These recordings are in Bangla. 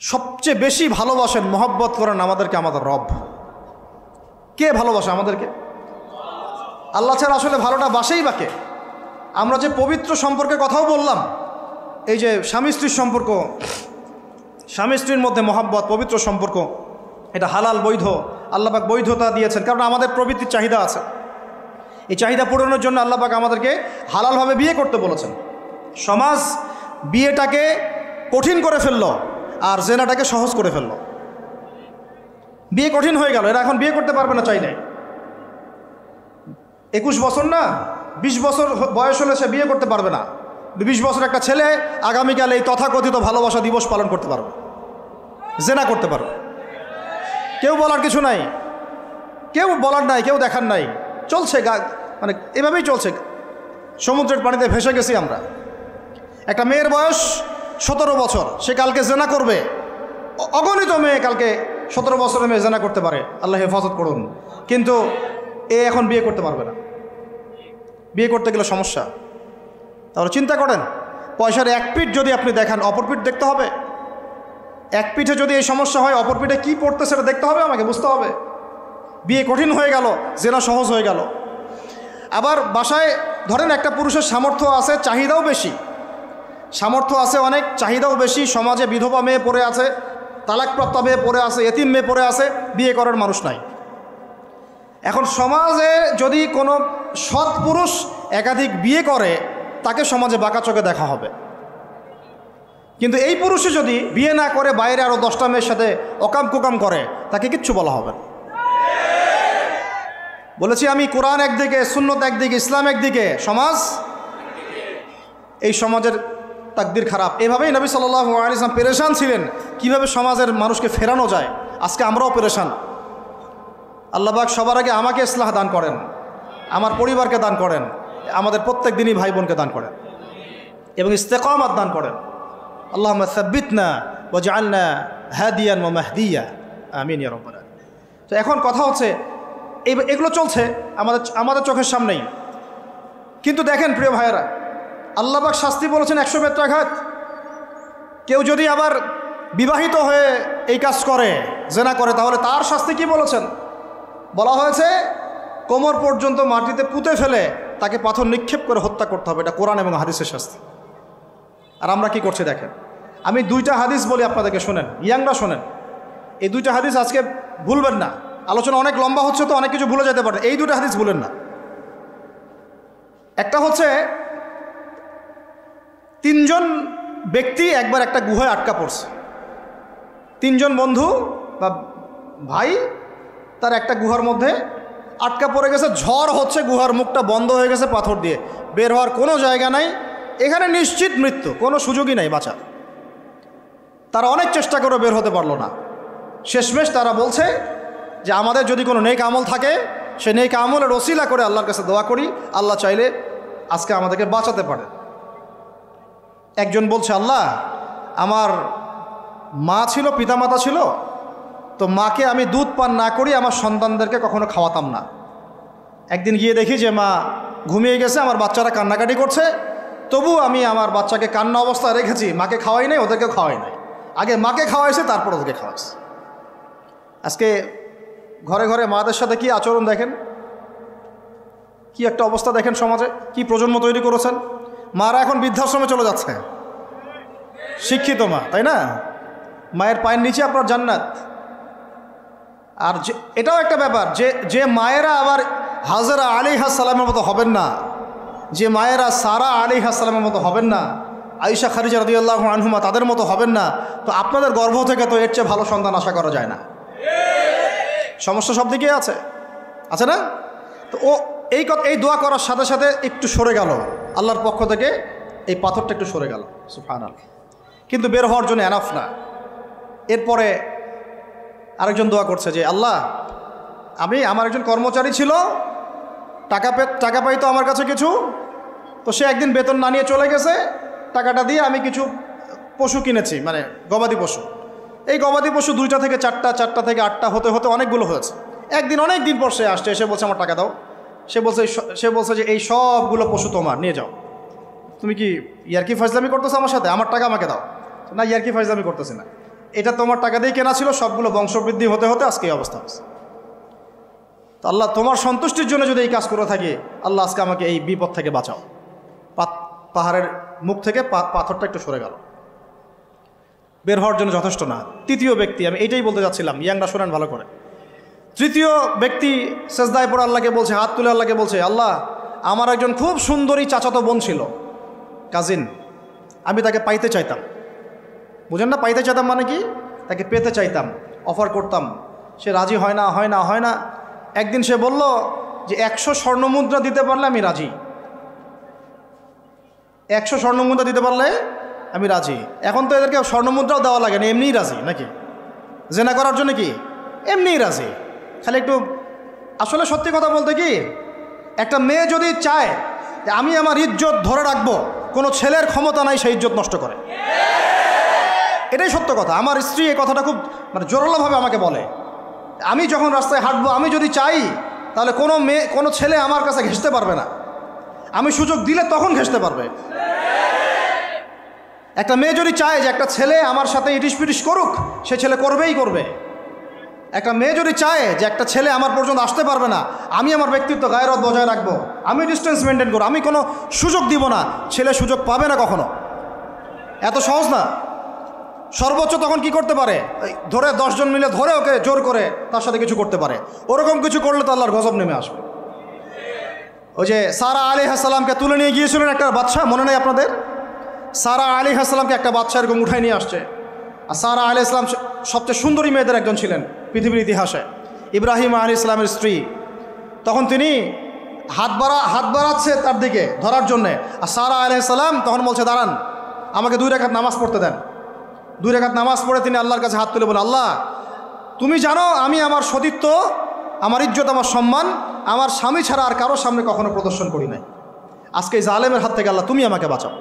সবচেয়ে বেশি ভালোবাসেন, মহব্বত করেন আমাদেরকে আমাদের রব। কে ভালোবাসে আমাদেরকে? আল্লাহ ছাড়া আসলে ভালোটা বাসেই বাকে। আমরা যে পবিত্র সম্পর্কের কথাও বললাম, এই যে স্বামী স্ত্রীর সম্পর্ক, স্বামী স্ত্রীর মধ্যে মহব্বত, পবিত্র সম্পর্ক, এটা হালাল, বৈধ। আল্লাহ পাক বৈধতা দিয়েছেন, কারণ আমাদের প্রবৃত্তির চাহিদা আছে। এই চাহিদা পূরণের জন্য আল্লাহ পাক আমাদেরকে হালালভাবে বিয়ে করতে বলেছেন। সমাজ বিয়েটাকে কঠিন করে ফেললো আর জেনাটাকে সহজ করে ফেললো। বিয়ে কঠিন হয়ে গেল, এরা এখন বিয়ে করতে পারবে না চাইলে। 21 বছর না 20 বছর বয়স হলে সে বিয়ে করতে পারবে না। 20 বছর একটা ছেলে আগামীকাল এই তথাকথিত ভালোবাসা দিবস পালন করতে পারবে, জেনা করতে পারবে। কেউ বলার কিছু নাই, কেউ বলার নাই, কেউ দেখার নাই, চলছে মানে এভাবেই চলছে। সমুদ্রের পানিতে ভেসে গেছি আমরা। একটা মেয়ের বয়স 17 বছর, সে কালকে জেনা করবে। অগণিত মেয়ে কালকে 17 বছরের মেয়ে জেনা করতে পারে, আল্লাহ হেফাজত করুন। কিন্তু এ এখন বিয়ে করতে পারবে না। বিয়ে করতে গেলে সমস্যা। তাহলে চিন্তা করেন, পয়সার এক পিঠ যদি আপনি দেখান, অপর পিঠ দেখতে হবে। এক পিঠে যদি এই সমস্যা হয়, অপর পিঠে কী পড়তে সেটা দেখতে হবে, আমাকে বুঝতে হবে। বিয়ে কঠিন হয়ে গেল, জেনা সহজ হয়ে গেল। আবার বাসায় ধরেন একটা পুরুষের সামর্থ্য আছে, চাহিদাও বেশি, সামর্থ্য আছে অনেক, চাহিদাও বেশি। সমাজে বিধবা মেয়ে পড়ে আছে, তালাকপ্রাপ্ত মেয়ে পড়ে আছে, এতিম মেয়ে পড়ে আছে, বিয়ে করার মানুষ নাই। এখন সমাজে যদি কোনো সৎ পুরুষ একাধিক বিয়ে করে, তাকে সমাজে বাঁকা চোখে দেখা হবে। কিন্তু এই পুরুষে যদি বিয়ে না করে বাইরে আরও 10টা মেয়ের সাথে অকাম কুকাম করে, তাকে কিচ্ছু বলা হবে না। বলেছি আমি, কোরআন একদিকে, সুন্নত একদিকে, ইসলাম একদিকে, সমাজ, এই সমাজের তাকদির খারাপ। এভাবেই নবী সাল্লাল্লাহু আলাইহি ওয়াসাল্লাম পেরেশান ছিলেন কিভাবে সমাজের মানুষকে ফেরানো যায়। আজকে আমরাও পেরেশান। আল্লাহ পাক সবার আগে আমাকে ইসলাহ দান করেন, আমার পরিবারকে দান করেন, আমাদের প্রত্যেক দিনই ভাই বোনকে দান করেন এবং ইস্তেকামাত দান করেন। আল্লাহুম্মা সাব্বিতনা ওয়াজআলনা হাদিয়ান ওয়া মাহদিয়া, আমিন ইয়া রাব্বাল আলামিন। তো এখন কথা হচ্ছে, এগুলো চলছে আমাদের চোখের সামনেই। কিন্তু দেখেন প্রিয় ভাইয়েরা, আল্লাহ পাক শাস্তি বলেছেন 100 বেত্রাঘাত। কেউ যদি আবার বিবাহিত হয়ে এই কাজ করে, জেনা করে, তাহলে তার শাস্তি কি বলেছেন? বলা হয়েছে কোমর পর্যন্ত মাটিতে পুঁতে ফেলে তাকে পাথর নিক্ষেপ করে হত্যা করতে হবে। এটা কোরআন এবং হাদিসের শাস্তি। আর আমরা কি করছি দেখেন। আমি 2টা হাদিস বলি আপনাদেরকে, শোনেন, ইয়াংরা শোনেন। এই 2টা হাদিস আজকে ভুলবেন না। আলোচনা অনেক লম্বা হচ্ছে তো অনেক কিছু ভুলে যেতে পারে, এই 2টা হাদিস ভুলেন না। একটা হচ্ছে 3 জন ব্যক্তি একবার একটা গুহায় আটকা পড়ছে। 3 জন বন্ধু বা ভাই তার একটা গুহার মধ্যে আটকা পড়ে গেছে। ঝড় হচ্ছে, গুহার মুখটা বন্ধ হয়ে গেছে পাথর দিয়ে, বের হওয়ার কোনো জায়গা নাই। এখানে নিশ্চিত মৃত্যু, কোনো সুযোগই নাই বাঁচার। তারা অনেক চেষ্টা করে বের হতে পারলো না। শেষমেশ তারা বলছে যে আমাদের যদি কোনো নেক আমল থাকে, সে নেক আমলের ওসিলা করে আল্লাহর কাছে দোয়া করি, আল্লাহ চাইলে আজকে আমাদেরকে বাঁচাতে পারে। একজন বলছে, আল্লাহ, আমার মা ছিল, পিতামাতা ছিল, তো মাকে আমি দুধ পান না করি আমার সন্তানদেরকে কখনো খাওয়াতাম না। একদিন গিয়ে দেখি যে মা ঘুমিয়ে গেছে, আমার বাচ্চারা কান্নাকাটি করছে, তবু আমি আমার বাচ্চাকে কান্না অবস্থায় রেখেছি, মাকে খাওয়াই নাই, ওদেরকে খাওয়াই নাই। আগে মাকে খাওয়াইছে, তারপর ওদেরকে খাওয়াইছে। আজকে ঘরে ঘরে মাদের সাথে কি আচরণ দেখেন, কি একটা অবস্থা দেখেন সমাজে, কি প্রজন্ম তৈরি করেছেন। মারা এখন বৃদ্ধাশ্রমে চলে যাচ্ছে, শিক্ষিত মা, তাই না? মায়ের পায়ের নিচে আপনার জান্নাত। আর এটাও একটা ব্যাপার যে মায়েরা আবার হাজরা আলাইহিস সালামের মতো হবেন না, যে মায়েরা সারা আলাইহিস সালামের মতো হবেন না, আয়েশা খাদিজা রাদিয়াল্লাহু আনহুমা তাদের মতো হবেন না, তো আপনাদের গর্ভ থেকে তো এর চেয়ে ভালো সন্তান আশা করা যায় না। সমস্যা সব দিকেই আছে না? তো এই দোয়া করার সাথে সাথে একটু সরে গেল আল্লাহর পক্ষ থেকে, এই পাথরটা একটু সরে গেল, সুবহানাল্লাহ। কিন্তু বের হওয়ার জন্য এনাফ না। এরপরে আরেকজন দোয়া করছে যে আল্লাহ, আমার একজন কর্মচারী ছিল, টাকা পাইতো আমার কাছে কিছু, তো সে একদিন বেতন না নিয়ে চলে গেছে। টাকাটা দিয়ে আমি কিছু পশু কিনেছি, মানে গবাদি পশু। এই গবাদি পশু 2টা থেকে 4টা, 4টা থেকে 8টা হতে হতে অনেকগুলো হয়েছে। একদিন অনেক দিন পর সে আসছে, এসে বলছে আমার টাকা দাও। সে বলছে যে এই সবগুলো পশু তোমার, নিয়ে যাও। তুমি কি ইয়ারকি ফাজলামি করতেছো আমার সাথে? আমার টাকা আমাকে দাও। না, ইয়ারকি ফাজলামি করতেছি না। এটা তোমার টাকা দিয়ে কেনা ছিল, সবগুলো বংশবৃদ্ধি হতে হতে আজকে এই অবস্থা হচ্ছে। তো আল্লাহ তোমার সন্তুষ্টির জন্য যদি এই কাজ করে থাকি, আল্লাহ আজকে আমাকে এই বিপদ থেকে বাঁচাও। পাহাড়ের মুখ থেকে পাথরটা একটু সরে গেল, বের হওয়ার জন্য যথেষ্ট না। তৃতীয় ব্যক্তি, আমি এইটাই বলতে যাচ্ছিলাম, ইয়াংরা শোনেন ভালো করে। তৃতীয় ব্যক্তি সেজদায় পড়ে আল্লাহকে বলছে, হাত তুলে আল্লাহকে বলছে, আল্লাহ আমার একজন খুব সুন্দরী চাচাতো বোন ছিল, কাজিন, আমি তাকে পাইতে চাইতাম। বুঝেন না, পাইতে চাইতাম মানে কি? তাকে পেতে চাইতাম, অফার করতাম, সে রাজি হয় না হয় না হয় না। একদিন সে বলল যে 100 স্বর্ণমুদ্রা দিতে পারলে আমি রাজি, 100 স্বর্ণমুদ্রা দিতে পারলে আমি রাজি। এখন তো এদেরকে স্বর্ণমুদ্রাও দেওয়া লাগে না, এমনিই রাজি নাকি? জেনা করার জন্য কি এমনিই রাজি, খালি একটু। আসলে সত্যি কথা বলতে কি, একটা মেয়ে যদি চায় যে আমি আমার ইজ্জত ধরে রাখবো, কোনো ছেলের ক্ষমতা নাই সেই ইজ্জত নষ্ট করে। এটাই সত্য কথা। আমার স্ত্রী এই কথাটা খুব জোরালোভাবে আমাকে বলে, আমি যখন রাস্তায় হাঁটবো, আমি যদি চাই তাহলে কোনো ছেলে আমার কাছে ঘেঁষতে পারবে না, আমি সুযোগ দিলে তখন ঘেঁষতে পারবে। একটা মেয়ে যদি চায় যে একটা ছেলে আমার সাথে ইটিস পিটিস করুক, সে ছেলে করবেই করবে। একটা মেয়ে যদি চায় যে একটা ছেলে আমার পর্যন্ত আসতে পারবে না, আমি আমার ব্যক্তিত্ব গায়রত বজায় রাখবো, আমি ডিস্টেন্স মেনটেন করবো, আমি কোনো সুযোগ দিব না, ছেলে সুযোগ পাবে না কখনো। এত সহজ না। সর্বোচ্চ তখন কি করতে পারে, ধরে 10 জন মিলে ধরে ওকে জোর করে তার সাথে কিছু করতে পারে। ওরকম কিছু করলে তো আল্লাহর গজব নেমে আসবে। ওই যে সারা আলাইহিস সালামকে তুলে নিয়ে গিয়েছিলেন একটা বাচ্চা, মনে নেই আপনাদের? সারা আলাইহিস সালামকে একটা বাচ্চা এরকম উঠাই নিয়ে আসছে। আর সারা আলাইহিস সালাম সবচেয়ে সুন্দরী মেয়েদের একজন ছিলেন পৃথিবীর ইতিহাসে, ইব্রাহিম আলাইহিস সালামের স্ত্রী। তখন তিনি হাত বাড়াচ্ছে তার দিকে ধরার জন্যে, আর সারা আলাইহিস সালাম তখন বলছে, দাঁড়ান, আমাকে 2 রাকাত নামাজ পড়তে দেন। 2 রাকাত নামাজ পড়ে তিনি আল্লাহর কাছে হাত তুলে বলেন, আল্লাহ তুমি জানো আমি আমার সতীত্ব, আমার ইজ্জত, আমার সম্মান আমার স্বামী ছাড়া আর কারোর সামনে কখনো প্রদর্শন করি নাই। আজকে এই জালেমের হাত থেকে আল্লাহ তুমি আমাকে বাঁচাও।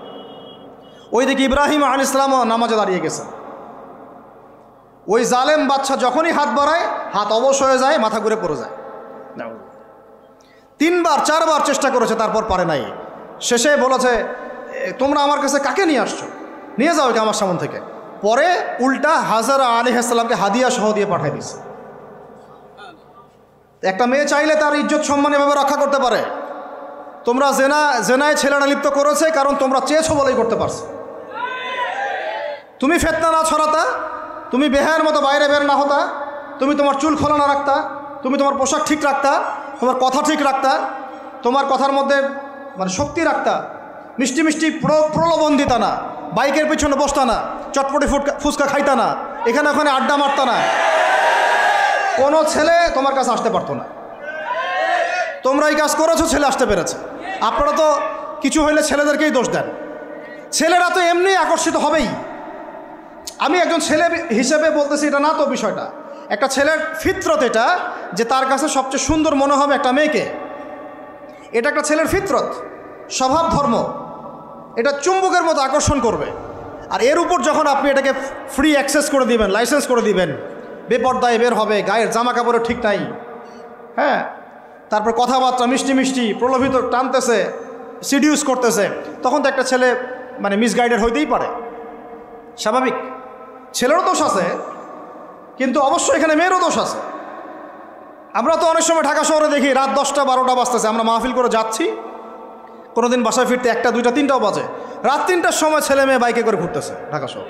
ওইদিকে ইব্রাহিম আলাইহিস সালামও নামাজে দাঁড়িয়ে গেছেন। ওই জালেম বাচ্চা যখনই হাত বাড়ায়, হাত অবশ হয়ে যায়, মাথা ঘুরে পড়ে যায়। 3বার 4বার চেষ্টা করেছে, তারপর পারে নাই। শেষে বলেছে, তোমরা আমার কাছে কাকে নিয়ে আসছো, নিয়ে যাও একে আমার সামনে থেকে। পরে উল্টা হাজারা আলাইহিস সালামকে হাদিয়া সহ দিয়ে পাঠিয়ে দিয়েছে। একটা মেয়ে চাইলে তার ইজ্জত সম্মান এভাবে রক্ষা করতে পারে। তোমরা জেনায় ছেলেরা লিপ্ত করেছে কারণ তোমরা চেয়েছো বলেই করতে পারছো। তুমি ফিতনা না ছড়াতা, তুমি বেহায়ের মতো বাইরে বের না হতা, তুমি তোমার চুল খোলা না রাখতা, তুমি তোমার পোশাক ঠিক রাখতা, তোমার কথা ঠিক রাখতা, তোমার কথার মধ্যে শক্তি রাখতা, মিষ্টি মিষ্টি প্রলোভন দিতা না, বাইকের পিছনে বসতা না, চটপটি ফুচকা খাইতা না, এখানে ওখানে আড্ডা মারতা না, কোনো ছেলে তোমার কাছে আসতে পারতো না। তোমরা এই কাজ করেছো, ছেলে আসতে পেরেছে। আপনারা তো কিছু হইলে ছেলেদেরকেই দোষ দেন। ছেলেরা তো এমনি আকর্ষিত হবেই। আমি একজন ছেলে হিসেবে বলতেছি এটা না তো বিষয়টা। একটা ছেলের ফিতরত এটা যে তার কাছে সবচেয়ে সুন্দর মনে হবে একটা মেয়েকে। এটা একটা ছেলের ফিতরত, স্বভাব ধর্ম, এটা চুম্বকের মতো আকর্ষণ করবে। আর এর উপর যখন আপনি এটাকে ফ্রি অ্যাক্সেস করে দিবেন, লাইসেন্স করে দিবেন, বেপর্দায় বের হবে, গায়ের জামা কাপড়ও ঠিক নাই, হ্যাঁ, তারপর কথাবার্তা মিষ্টি মিষ্টি প্রলোভিত টানতেছে, সিডিউস করতেছে, তখন তো একটা ছেলে মিসগাইডেড হইতেই পারে, স্বাভাবিক। ছেলেরও দোষ আছে, কিন্তু অবশ্যই এখানে মেয়েরও দোষ আছে। আমরা তো অনেক সময় ঢাকা শহরে দেখি রাত 10টা 12টা বাজতেছে, আমরা মাহফিল করে যাচ্ছি, কোনোদিন বাসায় ফিরতে 1টা 2টা 3টাও বাজে, রাত 3টার সময় ছেলে মেয়ে বাইকে করে ঘুরতেছে ঢাকা শহর।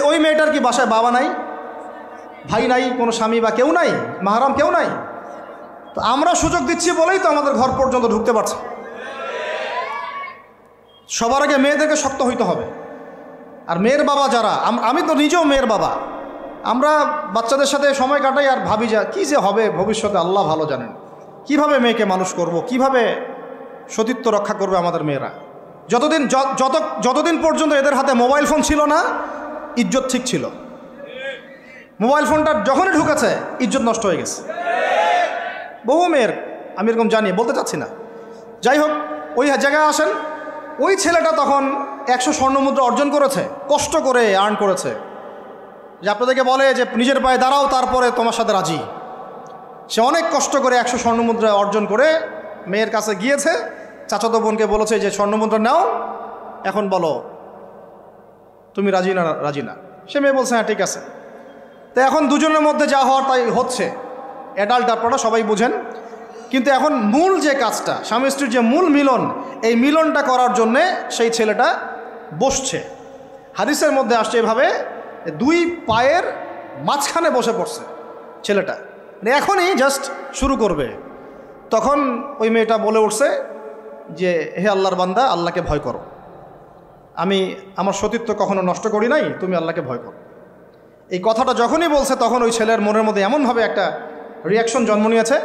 ওই মেয়েটার কি বাসায় বাবা নাই, ভাই নাই, কোনো স্বামী বা কেউ নাই, মাহারাম কেউ নাই? তো আমরা সুযোগ দিচ্ছি বলেই তো আমাদের ঘর পর্যন্ত ঢুকতে পারছে। সবার আগে মেয়েদেরকে শক্ত হইতে হবে। আর মেয়ের বাবা যারা, আমি তো নিজেও মেয়ের বাবা, আমরা বাচ্চাদের সাথে সময় কাটাই আর ভাবি যা কী যে হবে ভবিষ্যতে আল্লাহ ভালো জানেন। কিভাবে মেয়েকে মানুষ করব, কিভাবে সতীত্ব রক্ষা করবে আমাদের মেয়েরা। যতদিন পর্যন্ত এদের হাতে মোবাইল ফোন ছিল না, ইজ্জত ঠিক ছিল। মোবাইল ফোনটা যখনই ঢুকেছে, ইজ্জত নষ্ট হয়ে গেছে। বহু মেয়ের আমি এরকম জানি, বলতে চাচ্ছি না। যাই হোক, ওই জায়গায় আসেন, ওই ছেলেটা তখন 100 স্বর্ণমুদ্রা অর্জন করেছে, কষ্ট করে আর্ন করেছে। যে আপনাদেরকে বলে যে নিজের পায়ে দাঁড়াও, তারপরে তোমার সাথে রাজি। সে অনেক কষ্ট করে 100 স্বর্ণমুদ্রা অর্জন করে মেয়ের কাছে গিয়েছে, চাচাতো বোনকে বলেছে যে স্বর্ণমুদ্রা নাও, এখন বলো তুমি রাজি না। সে মেয়ে বলছে হ্যাঁ ঠিক আছে। তো এখন দুজনের মধ্যে যা হওয়ার তাই হচ্ছে, অ্যাডাল্ট আপনারা সবাই বুঝেন। কিন্তু এখন মূল যে কাজটা, স্বামী স্ত্রীর যে মূল মিলন, এই মিলনটা করার জন্যে সেই ছেলেটা বসছে। হাদিসের মধ্যে আসছে এভাবে, দুই পায়ের মাঝখানে বসে পড়ছে ছেলেটা, মানে এখনই জাস্ট শুরু করবে। তখন ওই মেয়েটা বলে উঠছে যে হে আল্লাহর বান্দা, আল্লাহকে ভয় করো, আমি আমার সতীত্ব কখনো নষ্ট করি নাই, তুমি আল্লাহকে ভয় করো। এই কথাটা যখনই বলছে তখন ওই ছেলের মনের মধ্যে এমনভাবে একটা রিয়াকশন জন্ম নিয়েছে,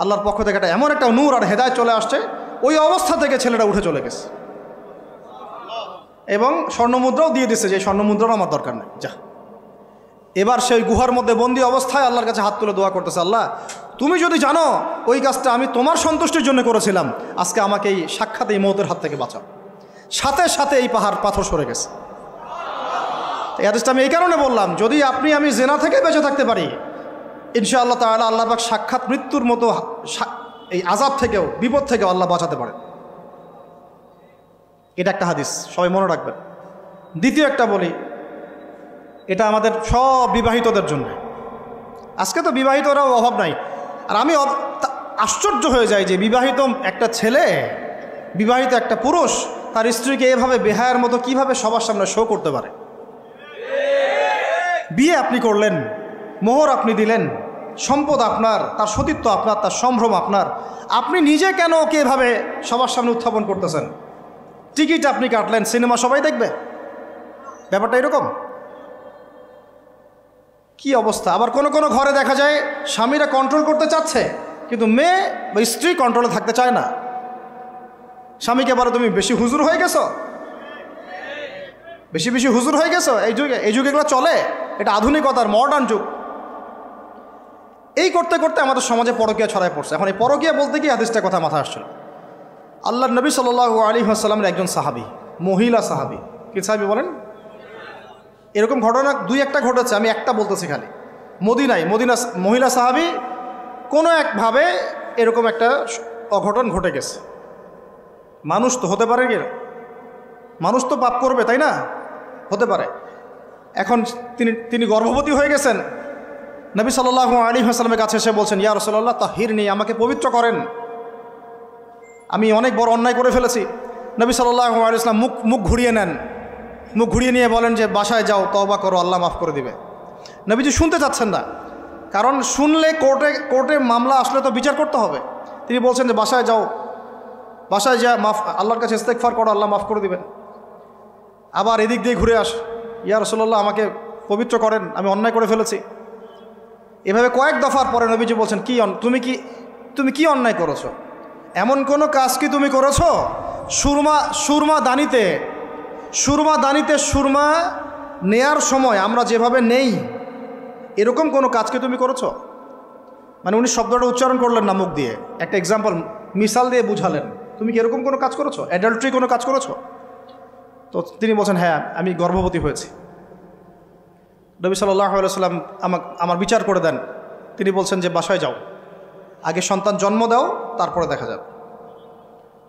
আল্লাহর পক্ষ থেকে এমন একটা নূর আর হেদায়েত চলে আসছে, ওই অবস্থা থেকে ছেলেটা উঠে চলে গেছে এবং স্বর্ণমুদ্রাও দিয়ে দিচ্ছে যে স্বর্ণমুদ্রাও আমার দরকার নেই, যা। এবার সেই গুহার মধ্যে বন্দি অবস্থায় আল্লাহর কাছে হাত তুলে দোয়া করতেছে, আল্লাহ তুমি যদি জানো ওই কাজটা আমি তোমার সন্তুষ্টির জন্য করেছিলাম, আজকে আমাকে এই সাক্ষাৎ এই মৌতের হাত থেকে বাঁচাও। সাথে সাথে এই পাথর সরে গেছে। এই হাদিসটা আমি এই কারণে বললাম, যদি আপনি আমি জেনা থেকে বেঁচে থাকতে পারি, ইনশাআল্লাহ তাআলা আল্লাহ পাক সাক্ষাৎ মৃত্যুর মতো এই আযাব থেকেও, বিপদ থেকেও আল্লাহ বাঁচাতে পারেন। এটা একটা হাদিস, সবাই মনে রাখবেন। দ্বিতীয় একটা বলি, এটা আমাদের সব বিবাহিতদের জন্য। আজকে তো বিবাহিতরাও অভাব নাই। আর আমি আশ্চর্য হয়ে যাই যে বিবাহিত একটা ছেলে, বিবাহিত একটা পুরুষ তার স্ত্রীকে এভাবে বেহায়ার মতো কিভাবে সবার সামনে শো করতে পারে। বিয়ে আপনি করলেন, মোহর আপনি দিলেন, সম্পদ আপনার, তার সতীত্ব আপনার, তার সম্ভ্রম আপনার, আপনি নিজে কেন ওকে এভাবে সবার সামনে উত্থাপন করতেছেন? টিকিট আপনি কাটলেন, সিনেমা সবাই দেখবে, ব্যাপারটা এরকম। কি অবস্থা! আবার কোনো কোনো ঘরে দেখা যায় স্বামীরা কন্ট্রোল করতে চাচ্ছে, কিন্তু মেয়ে বা স্ত্রী কন্ট্রোলে থাকতে চায় না। স্বামীকে বলে তুমি বেশি হুজুর হয়ে গেছো, বেশি বেশি হুজুর হয়ে গেছো। এই যুগে এগুলো চলে, এটা আধুনিকতার মডার্ন যুগ। এই করতে করতে আমাদের সমাজে পরকীয়া ছড়ায় পড়ছে। এখন এই পরকীয়া বলতে গিয়ে হাদিসটা কথা মাথায় আসছিল। আল্লাহর নবী সাল্লাল্লাহু আলাইহি ওয়াসাল্লামের একজন সাহাবী, মহিলা সাহাবী। কি সাহাবী বলেন? এরকম ঘটনা দুই একটা ঘটেছে, আমি একটা বলতেছি খালি। মদিনা মহিলা সাহাবী কোনো একভাবে এরকম একটা অঘটন ঘটে গেছে। মানুষ তো হতে পারে, কি মানুষ তো পাপ করবে, তাই না? হতে পারে। এখন তিনি গর্ভবতী হয়ে গেছেন। নবী সাল্লাল্লাহু আলাইহি ওয়াসাল্লামের কাছে এসে বলছেন, ইয়া রাসূলুল্লাহ তাহহিরনি, আমাকে পবিত্র করেন, আমি অনেক বড় অন্যায় করে ফেলেছি। নবী সাল্লাল্লাহু আলাইহি ওয়াসাল্লাম মুখ ঘুরিয়ে নেন, মুখ ঘুরিয়ে নিয়ে বলেন যে বাসায় যাও, তওবা করো, আল্লাহ মাফ করে দিবে। নবীজি শুনতে চাচ্ছেন না, কারণ শুনলে কোর্টে মামলা আসলে তো বিচার করতে হবে। তিনি বলছেন যে বাসায় যাও, বাসায় যা আল্লাহর কাছে ইস্তেগফার করো, আল্লাহ মাফ করে দিবেন। আবার এদিক দিয়ে ঘুরে আস, ইয়া রাসূলুল্লাহ আমাকে পবিত্র করেন, আমি অন্যায় করে ফেলেছি। এভাবে কয়েক দফার পরে নবীজি বলছেন, তুমি কি অন্যায় করেছো? এমন কোনো কাজ কি তুমি করেছো? সুরমা দানিতে সুরমা নেয়ার সময় আমরা যেভাবে নেই, এরকম কোনো কাজ কি তুমি করেছো? মানে উনি শব্দটা উচ্চারণ করলেন না মুখ দিয়ে, একটা এক্সাম্পল মিসাল দিয়ে বুঝালেন, তুমি কি এরকম কোনো কাজ করেছো? অ্যাডাল্ট্রি কোনো কাজ করেছো? তো তিনি বলছেন, হ্যাঁ আমি গর্ভবতী হয়েছি। নবী সাল্লাল্লাহু আলাইহি ওয়াসাল্লাম আমার বিচার করে দেন। তিনি বলছেন যে বাসায় যাও, আগে সন্তান জন্ম দাও, তারপরে দেখা যাবে।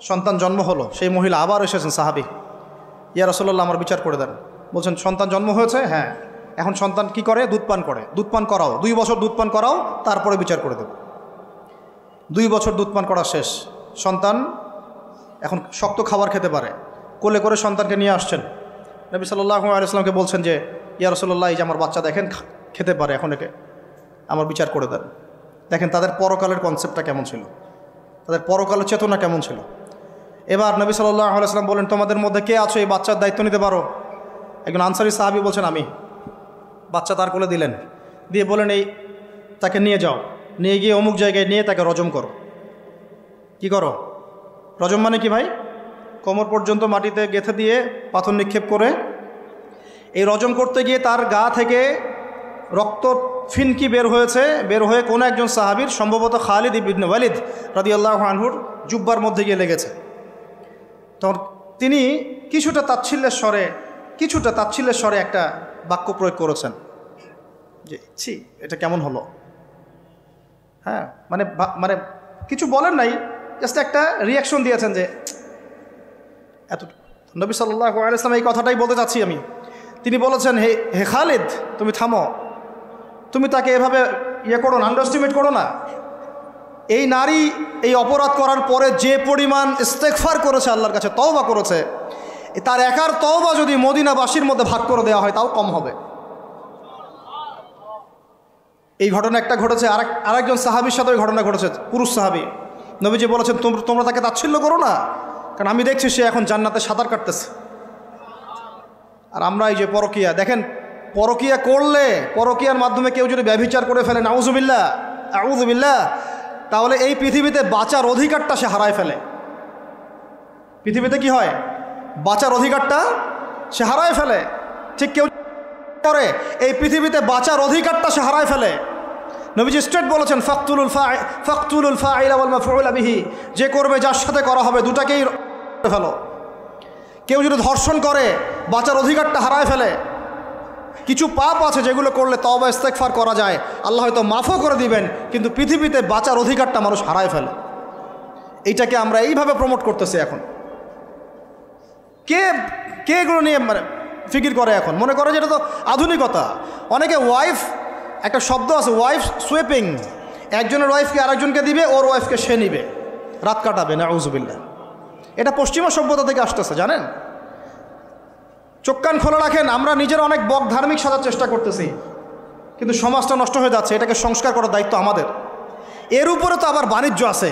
সন্তান জন্ম হলো, সেই মহিলা আবার এসেছেন, সাহাবী, ইয়া রাসূলুল্লাহ আমার বিচার করে দেন। বলছেন সন্তান জন্ম হয়েছে, হ্যাঁ। এখন সন্তান কি করে? দুধ পান করে। দুধ পান করাও, 2 বছর দুধ পান করাও, তারপরে বিচার করে দেব। 2 বছর দুধ পান করা শেষ, সন্তান এখন শক্ত খাবার খেতে পারে। কোলে করে সন্তানকে নিয়ে আসছেন। নবী সাল্লাল্লাহু আলাইহি ওয়াসাল্লামকে বলছেন যে ইয়া রাসূলুল্লাহ, এই যে আমার বাচ্চা দেখেন খেতে পারে, এখন একে আমার বিচার করে দেন। দেখেন তাদের পরকালের কনসেপ্টটা কেমন ছিল, তাদের পরকালের চেতনা কেমন ছিল। এবার নবী সাল্লাল্লাহু আলাইহি ওয়াসাল্লাম বলেন, তোমাদের মধ্যে কে আছো এই বাচ্চার দায়িত্ব নিতে পারো? একজন আনসারী সাহাবী বলছেন আমি। বাচ্চা তার কোলে দিলেন, দিয়ে বলেন তাকে নিয়ে যাও, নিয়ে গিয়ে অমুক জায়গায় নিয়ে তাকে রজম করো। কি করো? রজম মানে কি ভাই? কোমর পর্যন্ত মাটিতে গেঁথে দিয়ে পাথর নিক্ষেপ করে, এই রজম করতে গিয়ে তার গা থেকে রক্ত ফিনকি বের হয়ে কোনো একজন সাহাবীর, সম্ভবত খালিদ ইবনে ওয়ালিদ রাদিয়াল্লাহু আনহুর জুব্বার মধ্যে গিয়ে লেগেছে। তখন তিনি কিছুটা তাচ্ছিল্যের স্বরে একটা বাক্য প্রয়োগ করেছেন যে ছি, এটা কেমন হলো? হ্যাঁ, মানে কিছু বলেন নাই, জাস্ট একটা রিয়াকশন দিয়েছেন যে এত। নবী সাল্লাল্লাহু আলাইহি ওয়াসাল্লাম এই কথাটাই বলতে চাচ্ছি আমি। তিনি বলেছেন, হে হে খালিদ, তুমি থামো, তুমি তাকে এভাবে করো না, আন্ডারস্টিমেট করো না। এই নারী এই অপরাধ করার পরে যে পরিমাণ ইস্তেগফার করেছে, আল্লাহর কাছে তওবা করেছে, তার একার তওবা যদি মদিনাবাসীর মধ্যে ভাগ করে দেওয়া হয় তাও কম হবে। এই ঘটনা একটা ঘটেছে, আরেকজন সাহাবীর সাথে ওই ঘটনা ঘটেছে, পুরুষ সাহাবী। নবীজি বলেছেন, তোমরা তাকে তাচ্ছিল্য করো না, কারণ আমি দেখছি সে এখন জান্নাতে সাঁতার কাটতেছে। আর আমরা এই যে পরকিয়া, দেখেন পরকিয়া করলে, পরকিয়ার মাধ্যমে কেউ যদি ব্যভিচার করে ফেলে, নাউজুবিল্লাহ আউযুবিল্লাহ, তাহলে এই পৃথিবীতে বাঁচার অধিকারটা সে হারায় ফেলে। পৃথিবীতে কি হয়? বাঁচার অধিকারটা সে হারায় ফেলে। ঠিক কেউ করে এই পৃথিবীতে বাঁচার অধিকারটা সে হারায় ফেলে। নবীজি স্ট্রেট বলেছেন, ফাকতুলুল ফাইলা ওয়াল মাফউলা বিহি, যে করবে যার সাথে করা হবে দুটাকেই ফেলো। কেউ যদি ধর্ষণ করে বাঁচার অধিকারটা হারায় ফেলে। কিছু পাপ আছে যেগুলো করলে তওবা ইস্তেগফার করা যায়, আল্লাহ হয়তো মাফও করে দিবেন, কিন্তু পৃথিবীতে বাঁচার অধিকারটা মানুষ হারায় ফেলে। এইটাকে আমরা এইভাবে প্রমোট করতেছি এখন। কে এগুলো নিয়ে ফিকির করে এখন? মনে করে যেটা তো আধুনিকতা। অনেকে ওয়াইফ, একটা শব্দ আছে ওয়াইফ সুইপিং, একজনের ওয়াইফকে আরেকজনকে দিবে, ওর ওয়াইফকে সে নিবে, রাত কাটাবে, নাউযুবিল্লাহ। এটা পশ্চিমা সভ্যতা থেকে আসতেছে, জানেন। চোখ কান খোলা রাখেন, আমরা নিজেরা অনেক ধার্মিক সাজার চেষ্টা করতেছি, কিন্তু সমাজটা নষ্ট হয়ে যাচ্ছে। এটাকে সংস্কার করার দায়িত্ব আমাদের। এর উপরে তো আবার বাণিজ্য আছে,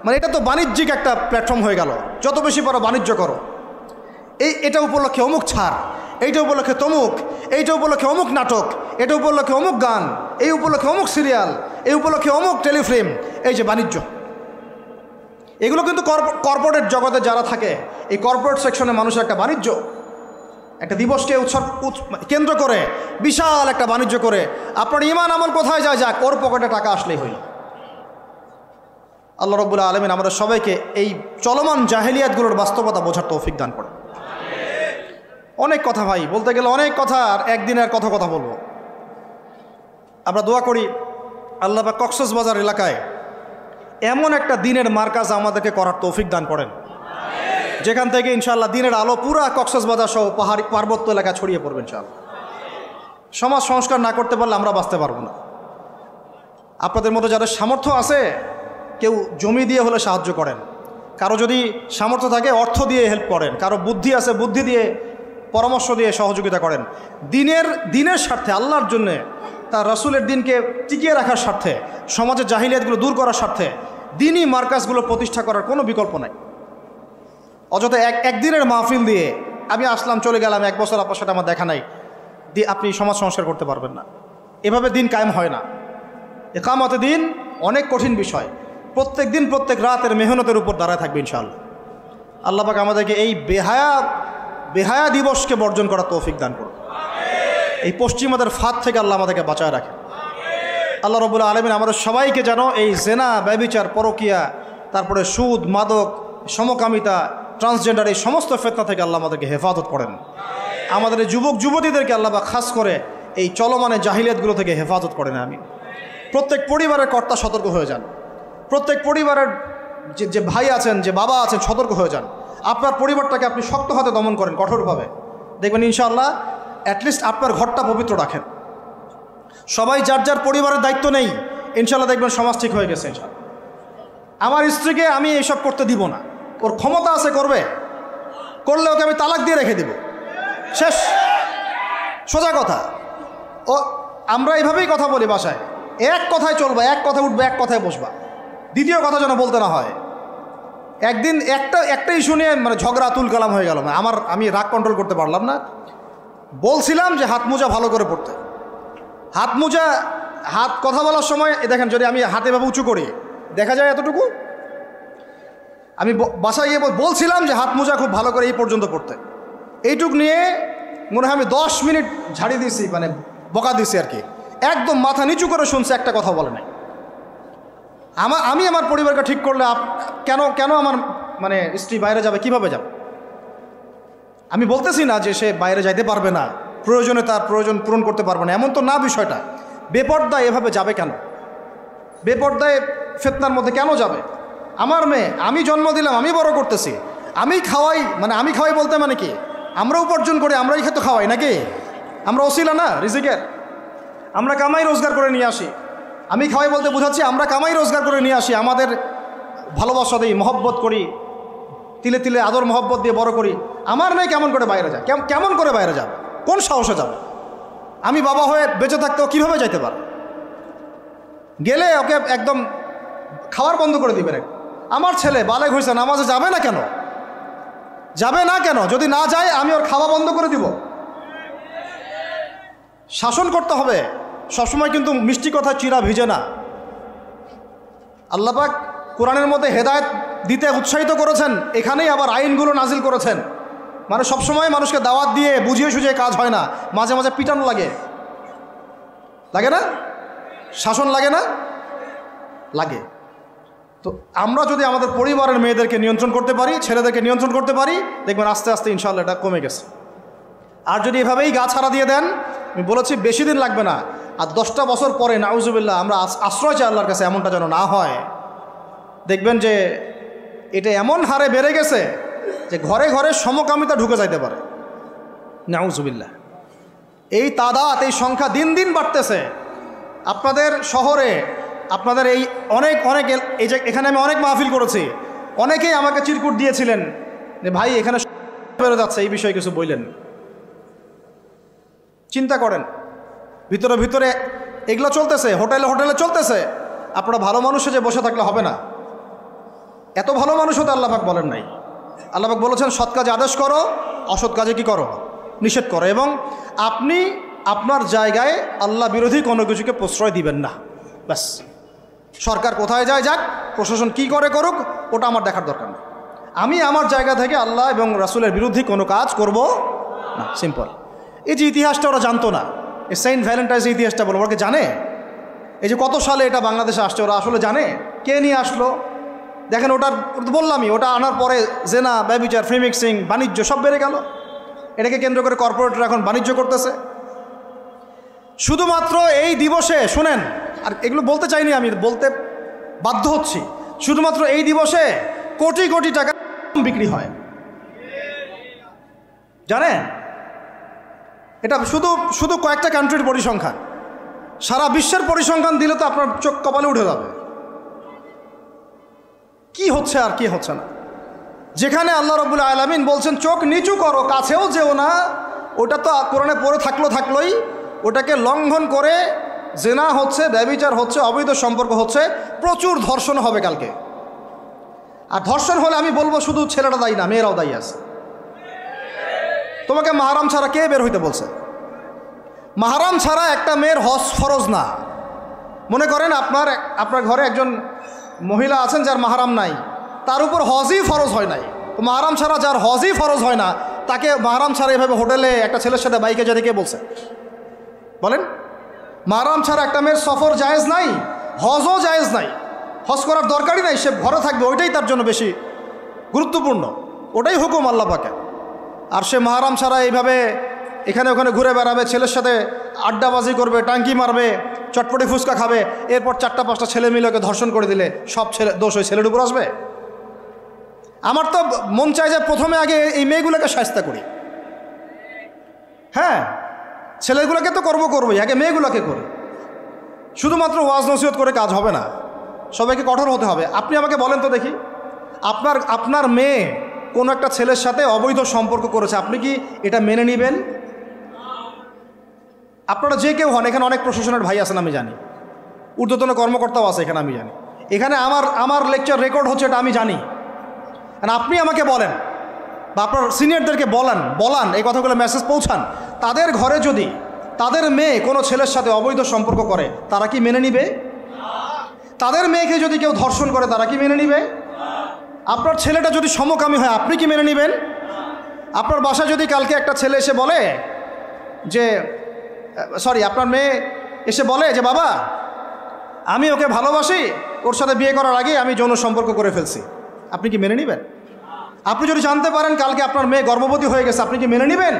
মানে এটা তো বাণিজ্যিক একটা প্ল্যাটফর্ম হয়ে গেল। যত বেশি পারো বাণিজ্য করো। এটা উপলক্ষে অমুক ছাড়, এইটা উপলক্ষে তমুক, এইটা উপলক্ষে অমুক নাটক, এটা উপলক্ষে অমুক গান, এই উপলক্ষে অমুক সিরিয়াল, এই উপলক্ষে অমুক টেলিফিল্ম। এই যে বাণিজ্য, এগুলো কিন্তু কর্পোরেট জগতে যারা থাকে, এই কর্পোরেট সেকশনে মানুষের একটা বাণিজ্য, একটা দিবসকে কেন্দ্র করে বিশাল একটা বাণিজ্য করে আপনার ঈমান আমল কোথায় যায় যাক, ওর পকেটে টাকা আসলেই হইল। আল্লাহ রাব্বুল আলামিন আমাদের সবাইকে এই চলমান জাহেলিয়াতগুলোর বাস্তবতা বোঝার তৌফিক দান করে। অনেক কথা ভাই, বলতে গেলে অনেক কথা, আর একদিনের কথা বলবো। আমরা দোয়া করি আল্লাহ পাক কক্সবাজার এলাকায় এমন একটা দিনের মার্কাজ আমাদেরকে করার তৌফিক দান করেন, যেখান থেকে ইনশাআল্লাহ দিনের আলো পুরা কক্সবাজার সহ পাহাড়ি পার্বত্য এলাকায় ছড়িয়ে পড়বে ইনশাআল্লাহ। সমাজ সংস্কার না করতে পারলে আমরা বাঁচতে পারবো না। আপনাদের মধ্যে যাদের সামর্থ্য আছে, কেউ জমি দিয়ে হলে সাহায্য করেন, কারো যদি সামর্থ্য থাকে অর্থ দিয়ে হেল্প করেন, কারো বুদ্ধি আছে বুদ্ধি দিয়ে, পরামর্শ দিয়ে সহযোগিতা করেন। দিনের স্বার্থে, আল্লাহর জন্যে, তার রাসূলের দিনকে টিকিয়ে রাখার স্বার্থে, সমাজের জাহিলিয়াতগুলো দূর করার স্বার্থে দিনই মার্কাজগুলো প্রতিষ্ঠা করার কোনো বিকল্প নাই। অযথা একদিনের মাহফিল দিয়ে আমি আসলাম চলে গেলাম, 1 বছর আপনার সাথে আমার দেখা নাই, দিয়ে আপনি সমাজ সংস্কার করতে পারবেন না। এভাবে দিন কায়েম হয় না। ইকামতে দিন অনেক কঠিন বিষয়। প্রত্যেক দিন প্রত্যেক রাতের মেহনতের উপর দাঁড়ায় থাকবে ইনশাআল্লাহ। আল্লাহ পাক আমাদেরকে এই বেহায়া দিবসকে বর্জন করার তৌফিক দান করুন। এই পশ্চিমাদের ফাঁদ থেকে আল্লাহ আমাদেরকে বাঁচায় রাখেন। আল্লাহ রাব্বুল আলামিন আমাদের সবাইকে যেন এই জেনা, ব্যভিচার, পরকিয়া, তারপরে সুদ, মাদক, সমকামিতা, ট্রান্সজেন্ডার, এই সমস্ত ফিতনা থেকে আল্লাহ আমাদেরকে হেফাজত করেন। আমাদের যুবক যুবতীদেরকে আল্লাহ পাক খাস করে এই চলমানে জাহিলিয়াতগুলো থেকে হেফাজত করেন। আমি প্রত্যেক পরিবারের কর্তা সতর্ক হয়ে যান। প্রত্যেক পরিবারের যে ভাই আছেন, যে বাবা আছেন, সতর্ক হয়ে যান। আপনার পরিবারটাকে আপনি শক্ত হাতে দমন করেন, কঠোরভাবে, দেখবেন ইনশাআল্লাহ অ্যাটলিস্ট আপনার ঘরটা পবিত্র রাখেন। সবাই যার যার পরিবারের দায়িত্ব নেই, ইনশাআল্লাহ দেখবেন সমাজ ঠিক হয়ে গেছে ইনশাআল্লাহ। আমার স্ত্রীকে আমি এইসব করতে দিব না, ওর ক্ষমতা আছে করবে, করলে ওকে আমি তালাক দিয়ে রেখে দিব, শেষ, সোজা কথা। ও আমরা এইভাবেই কথা বলি বাসায়, এক কথায় চলবা, এক কথায় উঠবে, এক কথায় বসবা, দ্বিতীয় কথা যেন বলতে না হয়। একদিন একটা ইস্যু নিয়ে মানে ঝগড়া তুল কালাম হয়ে গেল। আমি রাগ কন্ট্রোল করতে পারলাম না। বলছিলাম যে হাত মোজা ভালো করে পড়তে। হাত কথা বলার সময় দেখেন, যদি আমি হাতে ভাবে উঁচু করি দেখা যায় এতটুকু। আমি বাসায় গিয়ে বলছিলাম যে হাত মোজা খুব ভালো করে এই পর্যন্ত পড়তে। এইটুক নিয়ে মনে হয় আমি 10 মিনিট ঝাড়ি দিয়েছি, মানে বকা দিয়েছি আর কি। একদম মাথা নিচু করে শুনছে, একটা কথা বলে নাই। আমি আমার পরিবারকে ঠিক করলে কেন আমার মানে স্ত্রী বাইরে যাবে, কিভাবে যাবে? আমি বলতেছি না যে সে বাইরে যাইতে পারবে না, প্রয়োজনে তার প্রয়োজন পূরণ করতে পারবে না, এমন তো না বিষয়টা। বেপর্দায় এভাবে যাবে কেন? বেপর্দায় ফিতনার মধ্যে কেন যাবে? আমার মেয়ে, আমি জন্ম দিলাম, আমি বড় করতেছি, আমি খাওয়াই বলতে মানে কি আমরা উপার্জন করি, আমরাই খেতে খাওয়াই নাকি? আমরা ওসিলা না রিজিকের, আমরা কামাই রোজগার করে নিয়ে আসি। আমি খাওয়াই বলতে বোঝাচ্ছি আমরা কামাই রোজগার করে নিয়ে আসি, আমাদের ভালোবাসা দিই, মহব্বত করি, তিলে তিলে আদর মহব্বত দিয়ে বড় করি। আমার মেয়ে কেমন করে বাইরে যায়? কেমন করে বাইরে যাবে? কোন সাহসে যাবে? আমি বাবা হয়ে বেঁচে থাকতেও কীভাবে যাইতে পারে? গেলে ওকে একদম খাওয়ার বন্ধ করে দিবেন। আমার ছেলে বালেগ হয়েছে, নামাজে যাবে না কেন? যাবে না কেন? যদি না যায় আমি ওর খাওয়া বন্ধ করে দিব। শাসন করতে হবে সবসময়, কিন্তু মিষ্টি কথা চিরা ভিজে না। আল্লাহ পাক কোরআনের মধ্যে হেদায়েত দিতে উৎসাহিত করেছেন, এখানেই আবার আইনগুলো নাজিল করেছেন। মানে সবসময় মানুষকে দাওয়াত দিয়ে বুঝিয়ে সুঝিয়ে কাজ হয় না, মাঝে মাঝে পিটানো লাগে, লাগে না? শাসন লাগে না? লাগে। তো আমরা যদি আমাদের পরিবারের মেয়েদেরকে নিয়ন্ত্রণ করতে পারি, ছেলেদেরকে নিয়ন্ত্রণ করতে পারি, দেখবেন আস্তে আস্তে ইনশাআল্লাহ এটা কমে গেছে। আর যদি এভাবেই গা ছাড়া দিয়ে দেন, আমি বলেছি বেশি দিন লাগবে না, আর 10টা বছর পরে নাউজুবিল্লাহ আমরা আশ্রয় চাই আল্লাহর কাছে, এমনটা যেন না হয়। দেখবেন যে এটা এমন হারে বেড়ে গেছে যে ঘরে ঘরে সমকামিতা ঢুকে যাইতে পারে। নাউজুবিল্লাহ। এই তাদাত, এই সংখ্যা দিন দিন বাড়তেছে। আপনাদের শহরে, আপনাদের এই অনেক অনেক এই যে এখানে আমি অনেক মাহফিল করেছি, অনেকেই আমাকে চিরকুট দিয়েছিলেন যে ভাই এখানে বেড়ে যাচ্ছে, এই বিষয়ে কিছু বললেন। চিন্তা করেন, ভিতরে ভিতরে এগুলো চলতেছে, হোটেলে হোটেলে চলতেছে। আপনারা ভালো মানুষে যে বসে থাকলে হবে না। এত ভালো মানুষ হতে আল্লাহ পাক বলেন নাই। আল্লাহ পাক বলেছেন সৎ কাজে আদেশ করো, অসৎ কাজে কি করো? নিষেধ করো। এবং আপনি আপনার জায়গায় আল্লাহ বিরোধী কোনো কিছুকে প্রশ্রয় দিবেন না। ব্যাস, সরকার কোথায় যায় যাক, প্রশাসন কি করে করুক, ওটা আমার দেখার দরকার নেই। আমি আমার জায়গা থেকে আল্লাহ এবং রাসূলের বিরুদ্ধে কোনো কাজ করব না। সিম্পল। এই যে ইতিহাসটা ওরা জানতো না, এই সেন্ট ভ্যালেন্টাইন্স ইতিহাসটা বলো, ওরা কি জানে? এই যে কত সালে এটা বাংলাদেশে আসছে, ওরা আসলে জানে? কে নিয়ে আসলো? দেখেন, ওটার বললামই, ওটা আনার পরে জেনা, ব্যভিচার, ফ্রি মিক্সিং, বাণিজ্য সব বেড়ে গেল। এটাকে কেন্দ্র করে কর্পোরেটরা এখন বাণিজ্য করতেছে। শুধুমাত্র এই দিবসে, শুনেন, আর এগুলো বলতে চাইনি, আমি বলতে বাধ্য হচ্ছি, শুধুমাত্র এই দিবসে কোটি কোটি টাকা বিক্রি হয়, জানেন? এটা শুধু শুধু কয়েকটা কান্ট্রির পরিসংখ্যান। সারা বিশ্বের পরিসংখ্যান দিলে তো আপনার চোখ কপালে উঠে যাবে। কি হচ্ছে আর কি হচ্ছে না। যেখানে আল্লাহ রাব্বুল আলামিন বলছেন চোখ নিচু করো, কাছেও যেও না, ওটা তো কোরআনে পড়ে থাকলোই, ওটাকে লঙ্ঘন করে জেনা হচ্ছে, ব্যভিচার হচ্ছে, অবৈধ সম্পর্ক হচ্ছে, প্রচুর ধর্ষণ হবে কালকে। আর ধর্ষণ হলে আমি বলবো শুধু ছেলেটা দায়ী না, মেয়েরাও দায়ী আছে। তোমাকে মাহরাম ছাড়া কে বের হইতে বলছে? মাহরাম ছাড়া একটা মেয়ের হজ ফরজ না। মনে করেন আপনার ঘরে একজন মহিলা আছেন যার মাহরাম নাই, তার উপর হজই ফরজ হয় নাই। তো মাহরাম ছাড়া যার হজই ফরজ হয় না, তাকে মাহরাম ছাড়া এভাবে হোটেলে একটা ছেলের সাথে বাইকে যেতে কে বলছে? বলেন। মাহরাম ছাড়া একটা মেয়ের সফর জায়েজ নাই, হজও জায়েজ নাই, হজ করার দরকারই নাই, সে ঘরে থাকবে, ওইটাই তার জন্য বেশি গুরুত্বপূর্ণ, ওটাই হুকুম আল্লাহ পাকের। আর সে মাহরাম ছাড়া এইভাবে এখানে ওখানে ঘুরে বেড়াবে, ছেলের সাথে আড্ডাবাজি করবে, টাঙ্কি মারবে, চটপটি ফুচকা খাবে, এরপর 4-5টা ছেলে মিলে ওকে ধর্ষণ করে দিলে সব দোষ ওই ছেলের উপর আসবে? আমার তো মন চায় যে প্রথমে আগে এই মেয়েগুলোকে শায়েস্তা করি। হ্যাঁ, ছেলেগুলোকে তো করবোই, আগে মেয়েগুলোকে করি। শুধুমাত্র ওয়াজ নসিহত করে কাজ হবে না, সবাইকে কঠোর হতে হবে। আপনি আমাকে বলেন তো দেখি, আপনার মেয়ে কোনো একটা ছেলের সাথে অবৈধ সম্পর্ক করেছে, আপনি কি এটা মেনে নেবেন? আপনারা যে কেউ হন, এখানে অনেক প্রশাসনের ভাই আছেন আমি জানি, ঊর্ধ্বতন কর্মকর্তাও আছে এখানে আমি জানি, এখানে আমার লেকচার রেকর্ড হচ্ছে এটা আমি জানি। আপনি আমাকে বলেন বা আপনার সিনিয়রদেরকে বলান এই কথাগুলো মেসেজ পৌঁছান, তাদের ঘরে যদি তাদের মেয়ে কোনো ছেলের সাথে অবৈধ সম্পর্ক করে, তারা কি মেনে নিবে? তাদের মেয়েকে যদি কেউ ধর্ষণ করে, তারা কি মেনে নিবে? আপনার ছেলেটা যদি সমকামী হয়, আপনি কি মেনে নেবেন? আপনার বাসায় যদি কালকে একটা ছেলে এসে বলে যে আপনার মেয়ে এসে বলে যে বাবা আমি ওকে ভালোবাসি, ওর সাথে বিয়ে করার আগে আমি যৌন সম্পর্ক করে ফেলছি, আপনি কি মেনে নেবেন? আপনি যদি জানতে পারেন কালকে আপনার মেয়ে গর্ভবতী হয়ে গেছে, আপনি কি মেনে নেবেন?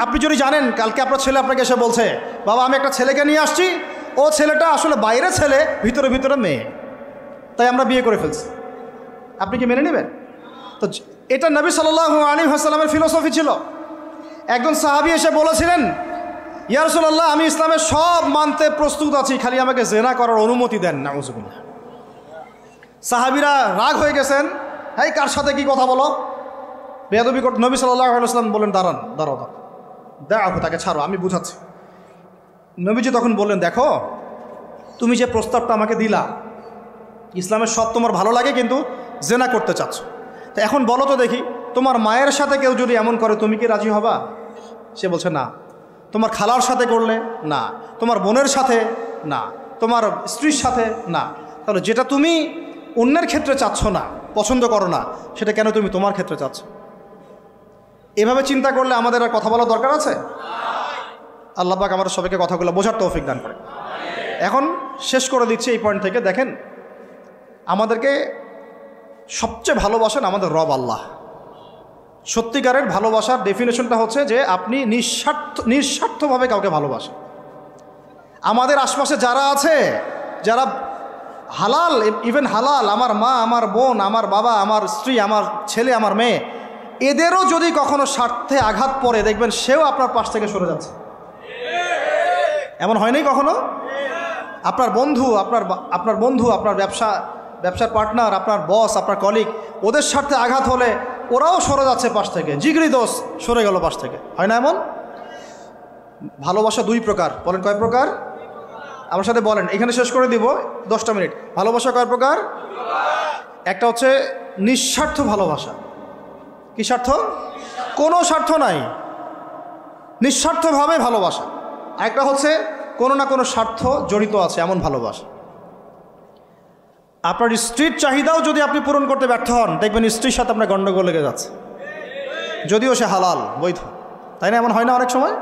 আপনি যদি জানেন কালকে আপনার ছেলে আপনাকে এসে বলছে বাবা আমি একটা ছেলেকে নিয়ে আসছি, ও ছেলেটা আসলে বাইরে ছেলে, ভিতরে ভিতরে মেয়ে, তাই আমরা বিয়ে করে ফেলছি, আপনি কি মেনে নেবেন? তো এটা নবী সাল্লাল্লাহু আলাইহি ওয়াসাল্লামের ফিলোসফি ছিল। একজন সাহাবী এসে বলেছিলেন, ইয়া রাসূলুল্লাহ, আমি ইসলামের সব মানতে প্রস্তুত আছি, খালি আমাকে জেনা করার অনুমতি দেন। নাউযুবিল্লাহ। সাহাবীরা রাগ হয়ে গেছেন, এই কার সাথে কি কথা বলো, বেয়াদবি করতে। নবী সাল্লাল্লাহু আলাইহি ওয়াসাল্লাম বললেন, দাঁড়াও, তাকে ছাড়ো, আমি বুঝাচ্ছি। নবীজি তখন বললেন, দেখো, তুমি যে প্রস্তাবটা আমাকে দিলা, ইসলামের সব তোমার ভালো লাগে, কিন্তু জেনা করতে চাচ্ছ, তো এখন বলো তো দেখি, তোমার মায়ের সাথে কেউ যদি এমন করে তুমি কি রাজি হবা? সে বলছে না। তোমার খালার সাথে করলে না, তোমার বোনের সাথে না, তোমার স্ত্রীর সাথে না। তাহলে যেটা তুমি অন্যের ক্ষেত্রে চাচ্ছ না, পছন্দ করো না, সেটা কেন তুমি তোমার ক্ষেত্রে চাচ্ছ? এভাবে চিন্তা করলে আমাদের আর কথা বলার দরকার আছে? আল্লাহ পাক আমাদের সবাইকে কথাগুলো বোঝার তৌফিক দান করে। এখন শেষ করে দিচ্ছি এই পয়েন্ট থেকে। দেখেন, আমাদেরকে সবচেয়ে ভালোবাসেন আমাদের রব আল্লাহ। সত্যিকারের ভালোবাসার ডেফিনেশনটা হচ্ছে যে আপনি নিঃস্বার্থভাবে কাউকে ভালোবাসেন। আমাদের আশপাশে যারা আছে, যারা হালাল, ইভেন হালাল, আমার মা, আমার বোন, আমার বাবা, আমার স্ত্রী, আমার ছেলে, আমার মেয়ে, এদেরও যদি কখনো স্বার্থে আঘাত পড়ে, দেখবেন সেও আপনার পাশ থেকে সরে যাচ্ছে। এমন হয়নি কখনো? আপনার বন্ধু, আপনার ব্যবসার পার্টনার, আপনার বস, আপনার কলিগ, ওদের স্বার্থে আঘাত হলে ওরাও সরে যাচ্ছে পাশ থেকে। জিগরি দোষ সরে গেল পাশ থেকে, হয় না এমন? ভালোবাসা দুই প্রকার। বলেন কয় প্রকার? আমার সাথে বলেন, এখানে শেষ করে দিব 10টা মিনিট। ভালোবাসা কয় প্রকার? একটা হচ্ছে নিঃস্বার্থ ভালোবাসা। কি স্বার্থ? কোনো স্বার্থ নাই, নিঃস্বার্থভাবে ভালোবাসা। একটা হচ্ছে কোনো না কোনো স্বার্থ জড়িত আছে এমন ভালোবাসা। আপনার স্ত্রীর চাহিদাও যদি আপনি পূরণ করতে ব্যর্থ হন, দেখবেন স্ত্রীর সাথে আপনার গণ্ডগোল লেগে যাচ্ছে, যদিও সে হালাল, বৈধ, তাই না? এমন হয় না অনেক সময়?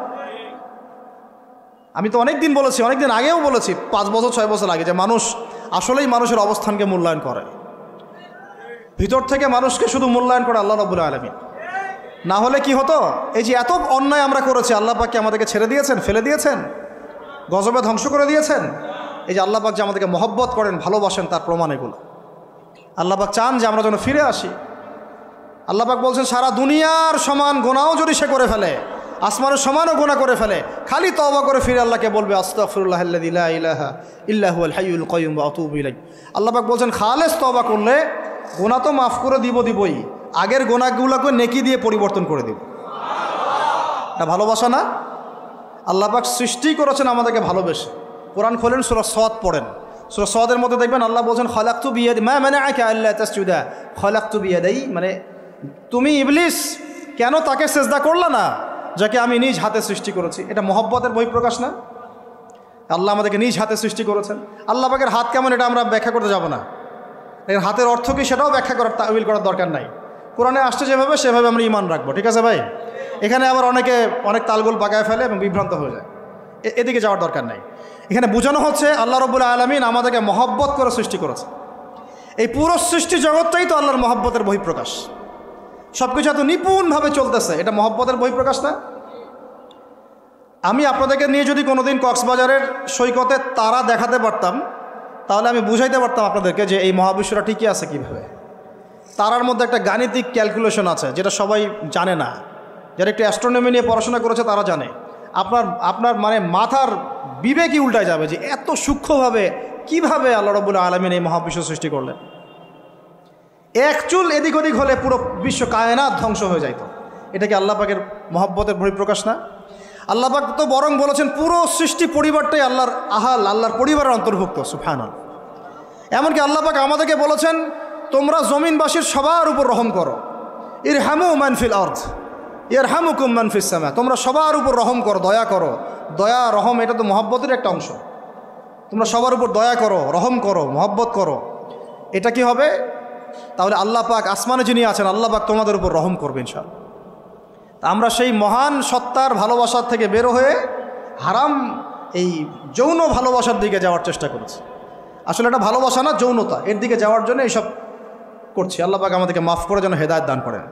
আমি তো অনেক দিন বলেছি, অনেক দিন আগেও বলেছি, 5 বছর 6 বছর আগে, যে মানুষ আসলেই মানুষের অবস্থানকে মূল্যায়ন করে। ভিতর থেকে মানুষকে শুধু মূল্যায়ন করে আল্লাহ রাব্বুল আলামিন। না হলে কি হতো? এই যে এত অন্যায় আমরা করেছি, আল্লাহ পাক কি আমাদেরকে ছেড়ে দিয়েছেন, ফেলে দিয়েছেন, গজবে ধ্বংস করে দিয়েছেন? এই যে আল্লাহ পাক যে আমাদেরকে মহব্বত করেন, ভালোবাসেন, তার প্রমাণ এগুলো। আল্লাহ পাক চান যে আমরা যেন ফিরে আসি। আল্লাহ পাক বলছেন, সারা দুনিয়ার সমান গুনাহও যদি সে করে ফেলে, আসমানের সমানও গুনাহ করে ফেলে, খালি তওবা করে ফিরে আল্লাহকে বলবে, আস্তাগফিরুল্লাহাল্লাযী লা ইলাহা ইল্লা হুয়াল হাইয়ুল কাইয়্যুম ওয়া আতুবু ইলাইহি। আল্লাহ পাক বলছেন, খালেস তওবা করলে গুনাহ তো মাফ করে দিবই, আগের গুনাহগুলোকে নেকি দিয়ে পরিবর্তন করে দিব। এটা ভালোবাসা না? আল্লাহ পাক সৃষ্টি করেছেন আমাদেরকে ভালোবেসে। কোরআন খোলেন, সূরা সদ পড়েন, সূরা সদের মধ্যে দেখবেন আল্লাহ বলছেন, খালাকতু বিয়াদি মা মানাআকা আল্লা তাসজুদা খালাকতু বিয়াদাই, মানে তুমি ইবলিস কেন তাকে সেজদা করলা না যাকে আমি নিজ হাতে সৃষ্টি করেছি? এটা মহব্বতের বহিঃপ্রকাশ না? আল্লাহ আমাদেরকে নিজ হাতে সৃষ্টি করেছেন। আল্লাহ পাকের হাত কেমন এটা আমরা ব্যাখ্যা করতে যাব না। হাতের অর্থ কি সেটাও ব্যাখ্যা করার, তাওয়িল করার দরকার নাই। কোরআনে আসছে যেভাবে সেভাবে আমরা ঈমান রাখবো, ঠিক আছে ভাই? এখানে আবার অনেক তালগোল পাকায় ফেলে এবং বিভ্রান্ত হয়ে যায়, এদিকে যাওয়ার দরকার নাই। এখানে বোঝানো হচ্ছে আল্লাহ রাব্বুল আলামিন আমাদেরকে মহব্বত করে সৃষ্টি করেছে। এই পুরো সৃষ্টি জগৎটাই তো আল্লাহর মহব্বতের বহিঃপ্রকাশ। সব কিছু এত নিপুণভাবে চলতেছে, এটা মহব্বতের বহিঃপ্রকাশ না? আমি আপনাদেরকে নিয়ে যদি কোনোদিন কক্সবাজারের সৈকতে তারা দেখাতে পারতাম, তাহলে আমি বুঝাইতে পারতাম আপনাদেরকে যে এই মহাবিশ্বটা ঠিকই আছে কীভাবে। তারার মধ্যে একটা গাণিতিক ক্যালকুলেশন আছে যেটা সবাই জানে না। যারা একটু অ্যাস্ট্রোনমি নিয়ে পড়াশোনা করেছে তারা জানে। আপনার মানে মাথার বিবেকই উল্টায় যাবে যে এত সূক্ষ্মভাবে কিভাবে আল্লাহ রাব্বুল আলামিন এই মহাবিশ্ব সৃষ্টি করলেন। এক চুল এদিক ওদিক হলে পুরো বিশ্ব কায়নাত ধ্বংস হয়ে যাইত। এটা কি আল্লাহ পাকের মহব্বতের বহিঃপ্রকাশ না? আল্লাহ পাক তো বরং বলেছেন পুরো সৃষ্টি পরিবারটাই আল্লাহর আল্লাহর পরিবারের অন্তর্ভুক্ত। সুবহানাল্লাহ। এমনকি আল্লাহ পাক আমাদেরকে বলেছেন, তোমরা জমিনবাসীর সবার উপর রহম করো। ইরহামু মান ফিল আরদ ইয়ারহামুকুম মান ফিস সামা। তোমরা সবার উপর রহম করো, দয়া করো। দয়া, রহম এটা তো মহব্বতের একটা অংশ। তোমরা সবার উপর দয়া করো, রহম করো, মহব্বত করো। এটা কি হবে? তাহলে আল্লাহ পাক আসমানে যিনি আছেন, আল্লাহ পাক তোমাদের উপর রহম করবে ইনশাআল্লাহ। আমরা সেই মহান সত্তার ভালোবাসার থেকে বের হয়ে হারাম এই যৌন ভালোবাসার দিকে যাওয়ার চেষ্টা করেছি। আসলে এটা ভালোবাসা না, যৌনতা, এর দিকে যাওয়ার জন্য এইসব করছি। আল্লাহ পাক আমাদেরকে মাফ করে যেন হেদায়েত দান করেন।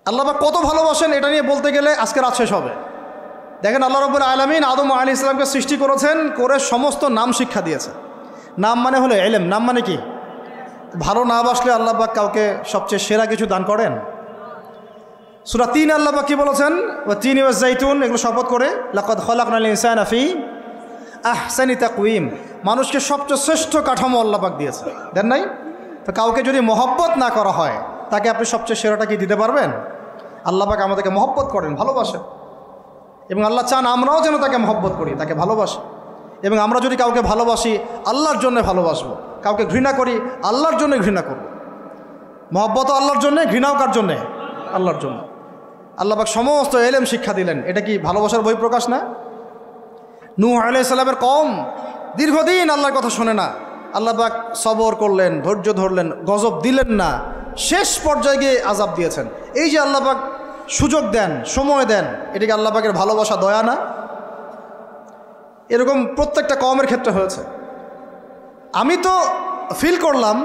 আল্লাহ পাক কত ভালোবাসেন এটা নিয়ে বলতে গেলে আজকে রাত শেষ হবে। দেখেন, আল্লাহ রাব্বুল আলামিন আদম আলাইহিস সালামকে সৃষ্টি করেছেন, করে সমস্ত নাম শিক্ষা দিয়েছে। নাম মানে হলো ইলম। নাম মানে কি? ভালো না বাসলে আল্লাহ পাক কাউকে সবচেয়ে সেরা কিছু দান করেন? সূরা ৩ আল্লাহ পাক কি বলেছেন? ওয়া তিন ওয়াজ জাইতুন, এগুলো শপথ করে, লাকাদ খালাকনাল ইনসানা ফি আহসানি তাকওয়িম, মানুষকে সবচেয়ে শ্রেষ্ঠ কাঠামো আল্লাহ পাক দিয়েছে, দেন নাই? তো কাউকে যদি মহব্বত না করা হয়, তাকে আপনি সবচেয়ে সেরাটা কি দিতে পারবেন? আল্লাহ পাক আমাদেরকে মহব্বত করেন, ভালোবাসেন, এবং আল্লাহ চান আমরাও যেন তাকে মহব্বত করি, তাকে ভালোবাসি। এবং আমরা যদি কাউকে ভালোবাসি, আল্লাহর জন্য ভালোবাসবো। কাউকে ঘৃণা করি, আল্লাহর জন্য ঘৃণা করব। মহব্বতও আল্লাহর জন্যে, ঘৃণাও কার জন্যে? আল্লাহর জন্য। আল্লাহ পাক সমস্ত এলেম শিক্ষা দিলেন, এটা কি ভালোবাসার বহিঃপ্রকাশ না? নূহ আলাইহিস সালামের কওম দীর্ঘদিন আল্লাহর কথা শোনে না, আল্লাহ পাক সবর করলেন, ধৈর্য ধরলেন, গজব দিলেন না, শেষ পর্যায়ে গিয়ে আযাব দিয়েছেন। এই যে আল্লাহ পাক সুযোগ দেন, সময় দেন, এটাকে আল্লাহ পাকের ভালোবাসা, দয়া না? এরকম প্রত্যেকটা কওমের ক্ষেত্রে হয়েছে। আমি তো ফিল করলাম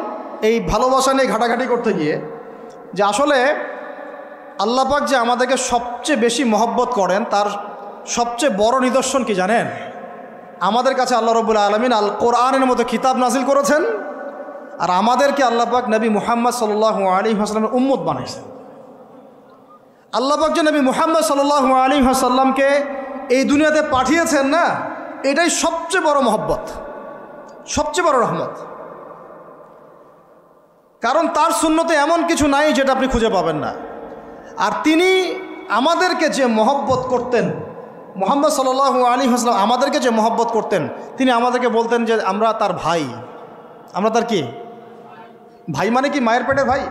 এই ভালোবাসা নিয়ে ঘাটাঘাটি করতে গিয়ে যে আসলে আল্লাহ পাক যে আমাদেরকে সবচেয়ে বেশি মহব্বত করেন, তার সবচেয়ে বড় নিদর্শন কি জানেন? আমাদের কাছে আল্লাহ রাব্বুল আলামিন আল কোরআনের মতো কিতাব নাজিল করেছেন, আর আমাদেরকে আল্লাহ পাক নবী মুহাম্মদ সাল্লাল্লাহু আলাইহি ওয়াসাল্লামের উম্মত বানাইছেন। আল্লাহ পাক যে নবী মুহাম্মদ সাল্লাল্লাহু আলাইহি ওয়াসাল্লামকে এই দুনিয়াতে পাঠিয়েছেন না, এটাই সবচেয়ে বড় মহব্বত, সবচেয়ে বড় রহমত। কারণ তার সুন্নতে এমন কিছু নাই যেটা আপনি খুঁজে পাবেন না। আর তিনি আমাদেরকে যে মহব্বত করতেন, মুহাম্মদ সাল্লাল্লাহু আলাইহি ওয়াসাল্লাম আমাদেরকে যে মহব্বত করতেন, তিনি আমাদেরকে বলতেন যে আমরা তার ভাই। আমরা তার কি ভাই? মানে কি মায়ের পেটের ভাই?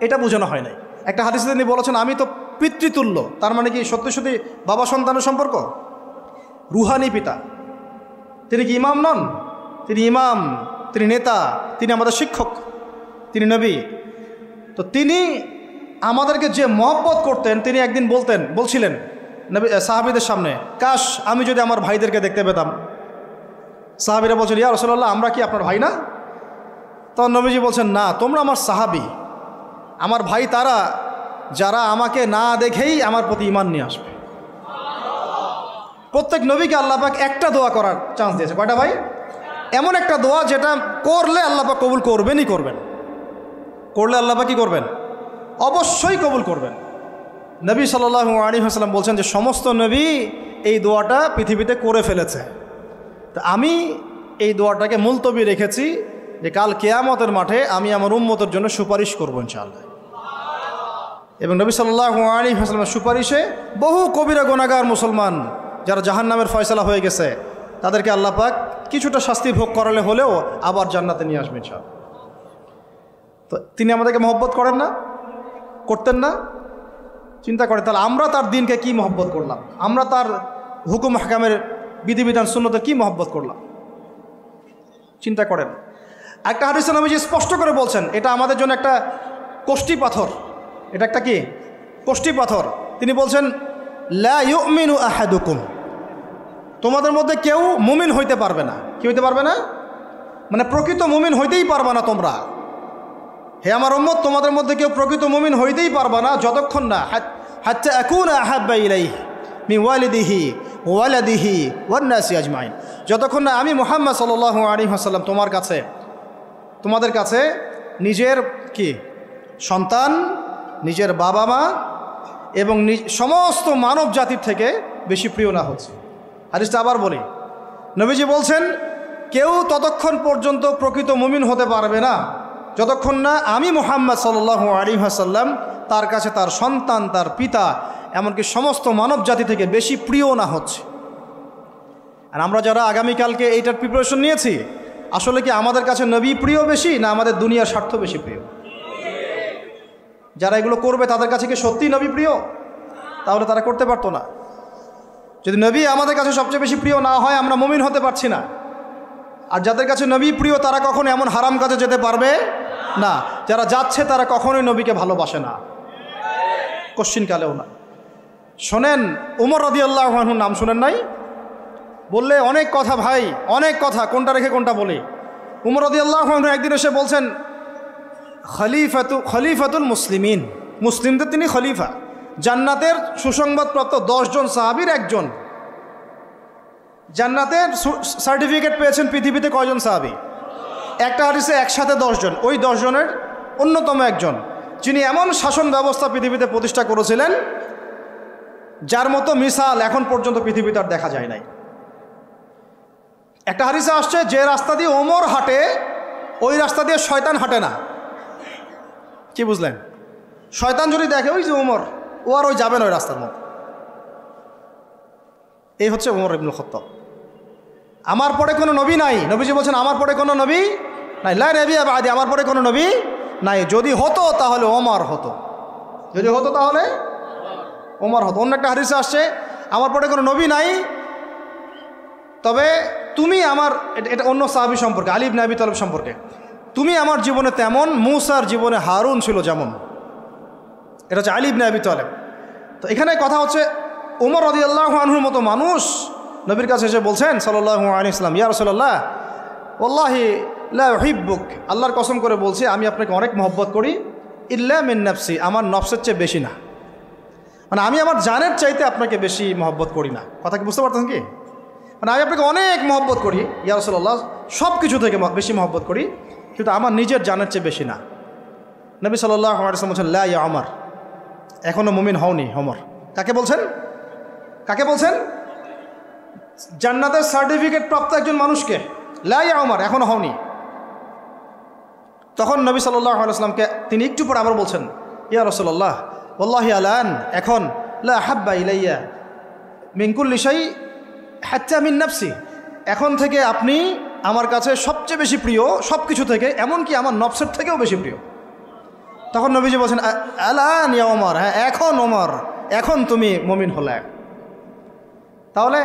এটা বোঝানো হয় নাই। একটা হাদিসে তিনি বলেছেন আমি তো পিতৃতুল্য, তার মানে কি সত্যি সত্যি বাবা সন্তানের সম্পর্ক? রুহানি পিতা। তিনি কি ইমাম নন? তিনি ইমাম, তিনি নেতা, তিনি আমাদের শিক্ষক, তিনি নবী। তো তিনি আমাদেরকে যে মহব্বত করতেন, তিনি একদিন বলছিলেন নবী সাহাবীদের সামনে, কাশ আমি যদি আমার ভাইদেরকে দেখতে পেতাম। সাহাবীরা বলছেন, ইয়া রাসূলুল্লাহ, আমরা কি আপনার ভাই না? তখন নবীজি বলছেন, না, তোমরা আমার সাহাবী, আমার ভাই তারা যারা আমাকে না দেখেই আমার প্রতি ঈমান নিয়ে আসবে। প্রত্যেক নবীকে আল্লাহ পাক একটা দোয়া করার চান্স দিয়েছে। কয়টা ভাই? এমন একটা দোয়া যেটা করলে আল্লাহ পাক কবুল করবেনই করবেন। করলে আল্লাহ পাক কি করবেন? অবশ্যই কবুল করবেন। নবী সাল্লাল্লাহু আলাইহি ওয়াসাল্লাম বলছেন যে সমস্ত নবী এই দোয়াটা পৃথিবীতে করে ফেলেছে। তো আমি এই দোয়াটাকে মুলতবি রেখেছি যে কাল কিয়ামতের মাঠে আমি আমার উম্মতের জন্য সুপারিশ করব ইনশাআল্লাহ। এবং নবী সাল্লাল্লাহু আলাইহি ওয়াসাল্লামের সুপারিশে বহু কবিরা গুনাহগার মুসলমান যারা জাহান্নামের ফয়সালা হয়ে গেছে, তাদেরকে আল্লাহ পাক কিছুটা শাস্তি ভোগ করালে হলেও আবার জান্নাতে নিয়ে আসবেন ইনশাআল্লাহ। তো তিনি আমাদেরকে মহব্বত করেন না? করতেন না? চিন্তা করে তাহলে আমরা তার দিনকে কি মহব্বত করলাম, আমরা তার হুকুম হাকামের বিধিবিধান সুন্নতে কি মহব্বত করলাম, চিন্তা করেন। একটা হাদিসে নবীজি স্পষ্ট করে বলছেন এটা আমাদের জন্য একটা কষ্টি পাথর। এটা একটা কি কষ্টি পাথর। তিনি বলছেন লা ইউমিনু আহাদুকুম, তোমাদের মধ্যে কেউ মুমিন হইতে পারবে না। কি হইতে পারবে না? মানে প্রকৃত মুমিন হইতেই পারবে না তোমরা। হে আমার উম্মত, তোমাদের মধ্যে কেউ প্রকৃত মুমিন হইতেই পারবে না যতক্ষণ না হাত্তা আকুনা আহাব্বা ইলাইহি মিন ওয়ালিদিহি ওয়ালাদিহি ওয়ান নাসি আজমাইন, যতক্ষণ না আমি মুহাম্মদ সাল্লাল্লাহু আলাইহি ওয়াসাল্লাম তোমাদের কাছে নিজের কি সন্তান, নিজের বাবা মা এবং সমস্ত মানব জাতির থেকে বেশি প্রিয় না হচ্ছে। হাদিসটা আবার বলি, নবীজি বলছেন কেউ ততক্ষণ পর্যন্ত প্রকৃত মুমিন হতে পারবে না যতক্ষণ না আমি মুহাম্মদ সাল্লাল্লাহু আলাইহি ওয়াসাল্লাম তার কাছে তার সন্তান, তার পিতা, এমনকি সমস্ত মানব জাতি থেকে বেশি প্রিয় না হচ্ছে। আর আমরা যারা আগামীকালকে এইটার প্রিপারেশন নিয়েছি, আসলে কি আমাদের কাছে নবী প্রিয় বেশি না আমাদের দুনিয়ার স্বার্থ বেশি প্রিয়? যারা এগুলো করবে তাদের কাছে কি সত্যিই নবী প্রিয়? তাহলে তারা করতে পারতো না। যদি নবী আমাদের কাছে সবচেয়ে বেশি প্রিয় না হয়, আমরা মুমিন হতে পারছি না। আর যাদের কাছে নবী প্রিয় তারা কখনো এমন হারাম কাজে যেতে পারবে না। যারা যাচ্ছে তারা কখনোই নবীকে ভালোবাসে না, কোশ্চিনকালেও না। শোনেন, উমর রাদিয়াল্লাহু আনহুর নাম শুনেন নাই? বললে অনেক কথা ভাই, অনেক কথা, কোনটা রেখে কোনটা বলি। উমর রাদিয়াল্লাহু আনহু একদিন এসে বলছেন খলিফাতুল মুসলিমিন, মুসলিমদের তিনি খলিফা, জান্নাতের সুসংবাদপ্রাপ্ত 10 জন সাহাবীর একজন। জান্নাতের সার্টিফিকেট পেয়েছেন পৃথিবীতে কয়জন সাহাবী? একটা হাদিসে একসাথে 10 জন, ওই 10 জনের অন্যতম একজন, যিনি এমন শাসন ব্যবস্থা পৃথিবীতে প্রতিষ্ঠা করেছিলেন যার মতো মিসাল এখন পর্যন্ত পৃথিবীতে আর দেখা যায় নাই। একটা হাদিসে আসছে, যে রাস্তা দিয়ে ওমর হাঁটে ওই রাস্তা দিয়ে শয়তান হাঁটে না। কি বুঝলেন? শয়তান যদি দেখে ওই যে ওমর, ও আর ওই যাবে না ওই রাস্তার মধ্যে। এই হচ্ছে ওমর ইবনুল খাত্তাব। আমার পরে কোনো নবী নাই, নবীজি বলছেন আমার পরে কোনো নবী নাই, লা নবিয়্যা বা'দি, আমার পরে কোনো নবী নাই। যদি হতো তাহলে ওমর হতো, যদি হতো তাহলে ওমর হতো। অন্য একটা হাদিসে আসছে, আমার পরে কোনো নবী নাই, তবে তুমি আমার, এটা অন্য সাহাবী সম্পর্কে, আলী ইবনে আবি তালেব সম্পর্কে, তুমি আমার জীবনে তেমন মূসার জীবনে হারুন ছিল যেমন। এটা হচ্ছে আলী ইবনে আবি তালেব। তো এখানে কথা হচ্ছে ওমর রাদিয়াল্লাহু আনহুর মতো মানুষ নবীর কাছে এসে বলছেন সাল্লাল্লাহু আলাইহি ওয়াসাল্লাম, ইয়া রাসূলুল্লাহ ওয়াল্লাহি লা উহিব্বুক, আল্লাহর কসম করে বলছি আমি আপনাকে অনেক মহব্বত করি, ইল্লা মিন নাফসি, আমার নফসের চেয়ে বেশি না, মানে আমি আমার জানের চাইতে আপনাকে বেশি মহব্বত করি না। কথা কি বুঝতে পারতেন কি? মানে আমি আপনাকে অনেক মহব্বত করি ইয়া রাসূলুল্লাহ, সব কিছু থেকে বেশি মহব্বত করি, কিন্তু আমার নিজের জানের চেয়ে বেশি না। নবী সাল্লাল্লাহু আলাইহি ওয়াসাল্লাম বলছেন, লা ইয়া ওমর, এখনও মুমিন হওনি ওমর। কাকে বলছেন? কাকে বলছেন? জান্নাতের সার্টিফিকেট প্রাপ্ত একজন মানুষকে, লা ইয়া ওমর, এখনও হওনি। তখন নবী সাল্লাল্লাহু আলাইহি ওয়াসাল্লামকে তিনি একটু পরে আবার বলছেন, ইয়া রাসূলুল্লাহ ওয়াল্লাহি আলান, এখন লা হাব্বা ইলাইয়া মিন কুল্লি শাই হাত্তা মিন নাফসি, এখন থেকে আপনি আমার কাছে সবচেয়ে বেশি প্রিয় সব কিছু থেকে, এমনকি আমার নফসের থেকেও বেশি প্রিয়। তখন নবীজি বলছেন, আলান ইয়া ওমর, হ্যাঁ এখন ওমর, এখন তুমি মুমিন হলে। তাহলে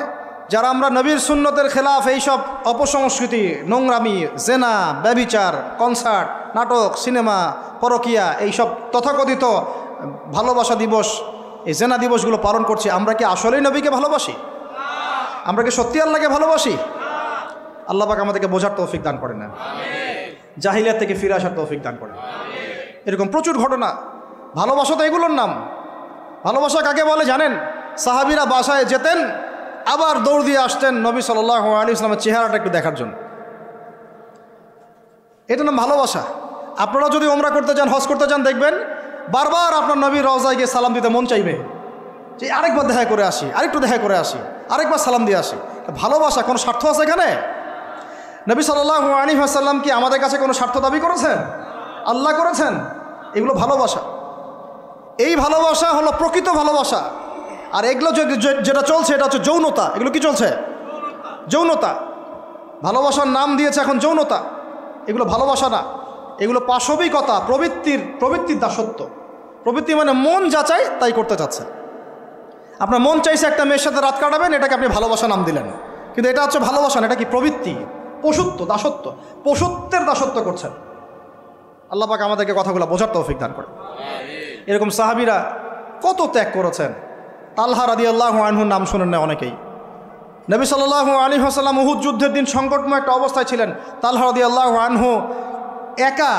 যারা আমরা নবীর সুন্নতের খেলাফ এইসব অপসংস্কৃতি, নোংরামি, জেনা, ব্যভিচার, কনসার্ট, নাটক, সিনেমা, পরকিয়া, এইসব তথাকথিত ভালোবাসা দিবস, এই জেনা দিবসগুলো পালন করছি, আমরা কি আসলেই নবীকে ভালোবাসি? আমরা কি সত্যি আল্লাহকে ভালোবাসি? আল্লাহ পাক আমাদেরকে বোঝার তৌফিক দান করেন না, জাহিলিয়াত থেকে ফিরে আসার তৌফিক দান করেন। এরকম প্রচুর ঘটনা। ভালোবাসা তো এগুলোর নাম। ভালোবাসা কাকে বলে জানেন? সাহাবীরা বাসায় যেতেন, আবার দৌড় দিয়ে আসতেন নবী সাল্লাল্লাহু আলাইহি ওয়াসাল্লামের চেহারাটা একটু দেখার জন্য। এটা নাম ভালোবাসা। আপনারা যদি ওমরা করতে যান, হজ করতে যান, দেখবেন বারবার আপনার নবীর রওজায় গিয়ে সালাম দিতে মন চাইবে, যে আরেকবার দেখা করে আসি, আরেকটু দেখা করে আসি, আরেকবার সালাম দিয়ে আসি। ভালোবাসা কোনো স্বার্থ আছে এখানে? নবী সাল্লাল্লাহু আলাইহি ওয়াসাল্লাম কি আমাদের কাছে কোনো স্বার্থ দাবি করেছেন? আল্লাহ করেছেন। এগুলো ভালোবাসা। এই ভালোবাসা হলো প্রকৃত ভালোবাসা। আর এগুলো যেটা চলছে এটা হচ্ছে যৌনতা। এগুলো কি চলছে? যৌনতা। ভালোবাসার নাম দিয়েছে এখন যৌনতা। এগুলো ভালোবাসা না, এগুলো পাশবিকতা, প্রবৃত্তির দাসত্ব। প্রবৃত্তি মানে মন যা চায় তাই করতে চাচ্ছে। আপনার মন চাইছে একটা মেয়ের সাথে রাত কাটাবেন, এটাকে আপনি ভালোবাসা নাম দিলেন, কিন্তু এটা হচ্ছে ভালোবাসা না, এটা কি প্রবৃত্তি, পশুত্ব, দাসত্ব, পশুত্বের দাসত্ব করছেন। আল্লাহ পাক আমাদেরকে কথাগুলো বোঝার তৌফিক দান করে। এরকম সাহাবীরা কত ত্যাগ করেছেন। তালহা রাদিয়াল্লাহু আনহুর নাম শুনেন না অনেকেই। নবী সাল্লাল্লাহু আলাইহি ওয়াসাল্লাম উহুদ যুদ্ধের দিন সংকটময় একটা অবস্থায় ছিলেন। তালহা রাদিয়াল্লাহু আনহু একা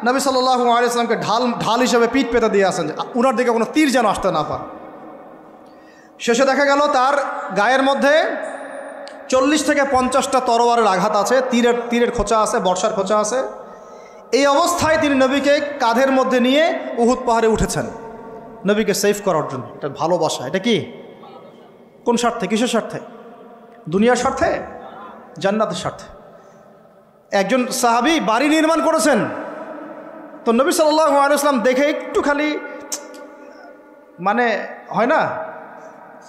নবী সাল্লাল্লাহু আলাইহি ওয়াসাল্লামকে ঢাল হিসেবে পিঠ পেতে দিয়ে আসেন, উনার দিকে কোনো তীর যেন আসতে না পারে। শেষে দেখা গেল তার গায়ের মধ্যে 40 থেকে 50টা তরোয়ারের আঘাত আছে, তীরের খোঁচা আছে, বর্ষার খোঁচা আছে। এই অবস্থায় তিনি নবীকে কাঁধের মধ্যে নিয়ে উহুদ পাহাড়ে উঠেছেন নবীকে সেভ করার জন্য। এটা ভালোবাসা। এটা কি? কোন স্বার্থে? কিসের স্বার্থে? দুনিয়ার স্বার্থে? জান্নাতের স্বার্থে। একজন সাহাবী বাড়ি নির্মাণ করেছেন, তো নবী সাল্লাল্লাহু আলাইহি ওয়াসাল্লাম দেখে একটু খালি মানে হয় না,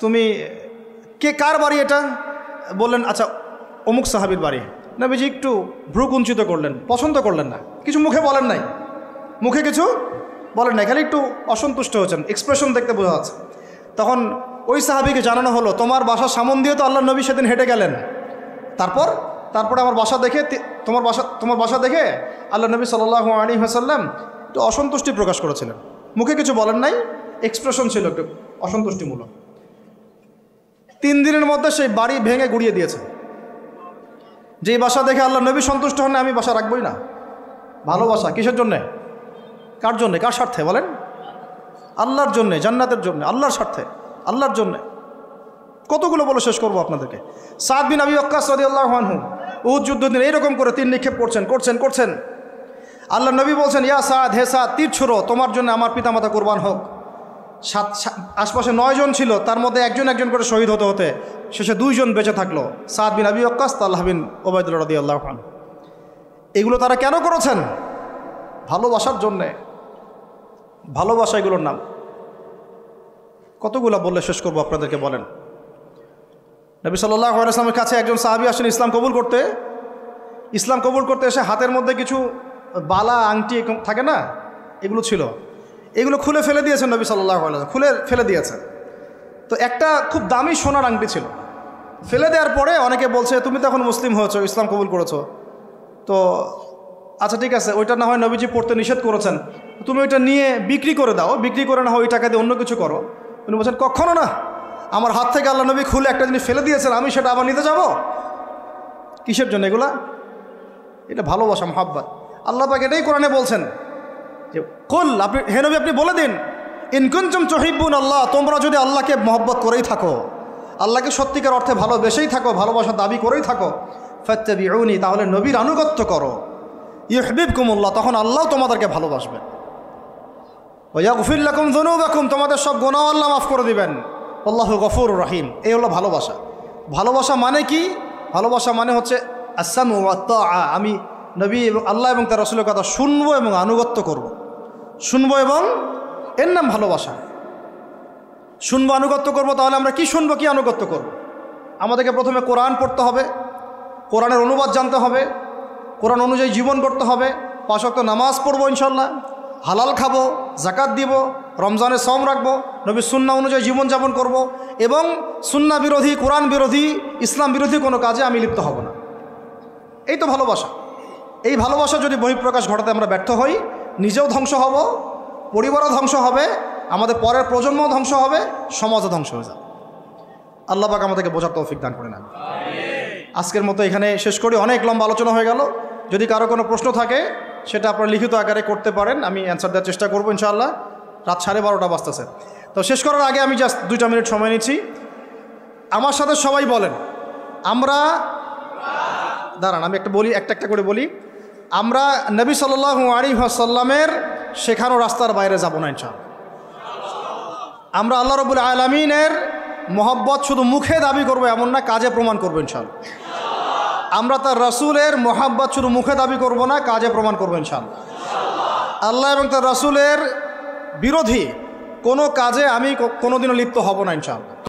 তুমি কে, কার বাড়ি এটা? বললেন আচ্ছা অমুক সাহাবীর বাড়ি। নবীজি একটু ভ্রু কুঞ্চিত করলেন, পছন্দ করলেন না, কিছু মুখে বলেন নাই, মুখে কিছু বলেন নাই, খালি একটু অসন্তুষ্ট হয়েছেন, এক্সপ্রেশন দেখতে বোঝা যাচ্ছে। তখন ওই সাহাবীকে জানানো হলো, তোমার বাসার সামন দিয়ে তো আল্লাহ নবী সেদিন হেঁটে গেলেন, তারপরে আমার বাসা দেখে, তোমার বাসা দেখে আল্লাহ নবী সাল্লাল্লাহু আলাইহি ওয়াসাল্লাম একটু অসন্তুষ্টি প্রকাশ করেছিলেন, মুখে কিছু বলেন নাই, এক্সপ্রেশন ছিল একটু অসন্তুষ্টিমূলক। 3 দিনের মধ্যে সেই বাড়ি ভেঙে গুড়িয়ে দিয়েছে। যেই বাসা দেখে আল্লাহ নবী সন্তুষ্ট হন না, আমি বাসা রাখবই না। ভালোবাসা কিসের জন্যে? কার জন্যে? কার স্বার্থে বলেন? আল্লাহর জন্যে, জান্নাতের জন্যে, আল্লাহর স্বার্থে, আল্লাহর জন্যে। কতগুলো বলে শেষ করবো আপনাদেরকে। সাদ বিন আবি ওয়াক্কাস রাদিয়াল্লাহু আনহু উহুদ যুদ্ধ দিন এইরকম করে তীর নিক্ষেপ করছেন। আল্লাহ নবী বলছেন, ইয়া সাদ, হে সাদ, তীর ছুড়ো, তোমার জন্য আমার পিতামাতা কুরবান হোক। আশপাশে 9 জন ছিল, তার মধ্যে একজন করে শহীদ হতে শেষে 2 জন বেঁচে থাকলো, সাদ বিন আবি ওয়াক্কাস, তালহা বিন উবাইদুল্লাহ রাদিয়াল্লাহু আনহু। এগুলো তারা কেন করেছেন? ভালোবাসার জন্যে। ভালোবাসা এগুলোর নাম। কতগুলো বললে শেষ করবো আপনাদেরকে, বলেন। নবী সাল্লাল্লাহু আলাইহি ওয়াসাল্লামের কাছে একজন সাহাবী আসেন ইসলাম কবুল করতে এসে হাতের মধ্যে কিছু বালা আংটি থাকে না, এগুলো ছিল, এগুলো খুলে ফেলে দিয়েছেন নবী সাল্লাল্লাহু আলাইহি ওয়াসাল্লাম, খুলে ফেলে দিয়েছেন। তো একটা খুব দামি সোনার আংটি ছিল, ফেলে দেওয়ার পরে অনেকে বলছে, তুমি তো এখন মুসলিম হয়েছো, ইসলাম কবুল করেছো, তো আচ্ছা ঠিক আছে, ওইটা না হয় নবীজি পড়তে নিষেধ করেছেন, তুমি ওইটা নিয়ে বিক্রি করে দাও, বিক্রি করে না হয় ওই টাকা দিয়ে অন্য কিছু করো। উনি বলছেন, কখনো না, আমার হাত থেকে আল্লাহ নবী খুলে একটা জিনিস ফেলে দিয়েছেন, আমি সেটা আবার নিতে যাব? কিসের জন্য এগুলা? এটা ভালোবাসা, মুহাব্বত। আল্লাহ পাক এটাই কোরআনে বলছেন যে, কুল, আপনি হে নবী আপনি বলে দিন, ইন কুনতুম তুহিব্বুন আল্লাহ, তোমরা যদি আল্লাহকে মহব্বত করেই থাকো, আল্লাহকে সত্যিকার অর্থে ভালোবেসেই থাকো, ভালোবাসার দাবি করেই থাকো, ফাত্তাবিউনি, তাহলে নবীর আনুগত্য করো, ইউহিব্বুকুমুল্লাহ, তখন আল্লাহ তোমাদেরকে ভালোবাসবেন, ওয়া ইয়াগফির লাকুম যুনুবাকুম, তোমাদের সব গুনাহ আল্লাহ মাফ করে দিবেন, আল্লাহু গফুরুর রহিম। এই হলো ভালোবাসা। ভালোবাসা মানে কি? ভালোবাসা মানে হচ্ছে আসসামু ওয়া তাআ, আমি নবী আল্লাহ এবং তার রাসূলের কথা শুনবো এবং আনুগত্য করব, শুনবো, এবং এর নাম ভালোবাসা। শুনবো, আনুগত্য করব। তাহলে আমরা কি শুনবো, কি আনুগত্য করব? আমাদেরকে প্রথমে কোরআন পড়তে হবে, কোরআনের অনুবাদ জানতে হবে, কোরআন অনুযায়ী জীবন করতে হবে, 5 ওয়াক্ত নামাজ পড়বো ইনশাল্লাহ, হালাল খাবো, জাকাত দিব, রমজানের সওম রাখবো, নবীর সুন্নাহ অনুযায়ী জীবনযাপন করব, এবং সুন্নাহ বিরোধী, কোরআন বিরোধী, ইসলাম বিরোধী কোনো কাজে আমি লিপ্ত হব না। এই তো ভালোবাসা। এই ভালোবাসা যদি বহিঃপ্রকাশ ঘটাতে আমরা ব্যর্থ হই, নিজেও ধ্বংস হব, পরিবারও ধ্বংস হবে, আমাদের পরের প্রজন্মও ধ্বংস হবে, সমাজও ধ্বংস হয়ে যাবে। আল্লাহ পাক আমাদেরকে বোঝার তৌফিক দান করে না। আজকের মতো এখানে শেষ করি, অনেক লম্বা আলোচনা হয়ে গেল। যদি কারো কোনো প্রশ্ন থাকে সেটা আপনারা লিখিত আকারে করতে পারেন, আমি অ্যান্সার দেওয়ার চেষ্টা করবো ইনশাআল্লাহ। রাত 12:30 বাজতেছে, তো শেষ করার আগে আমি জাস্ট 2 মিনিট সময় নিচ্ছি। আমার সাথে সবাই বলেন, আমরা, দাঁড়ান আমি একটা করে বলি, আমরা নবী সাল্লাল্লাহু আলাইহি ওয়াসাল্লামের শেখানো রাস্তার বাইরে যাব না ইনশাআল্লাহ। আমরা আল্লাহ রাব্বুল আলামিনের মহব্বত শুধু মুখে দাবি করবো এমন না, কাজে প্রমাণ করবো ইনশাআল্লাহ। আমরা তার রাসূলের মহব্বত শুধু মুখে দাবি করব না, কাজে প্রমাণ করবো ইনশাআল্লাহ। আল্লাহ এবং তার রাসূলের বিরোধী কোনো কাজে আমি কোনোদিনও লিপ্ত হব না ইনশাআল্লাহ।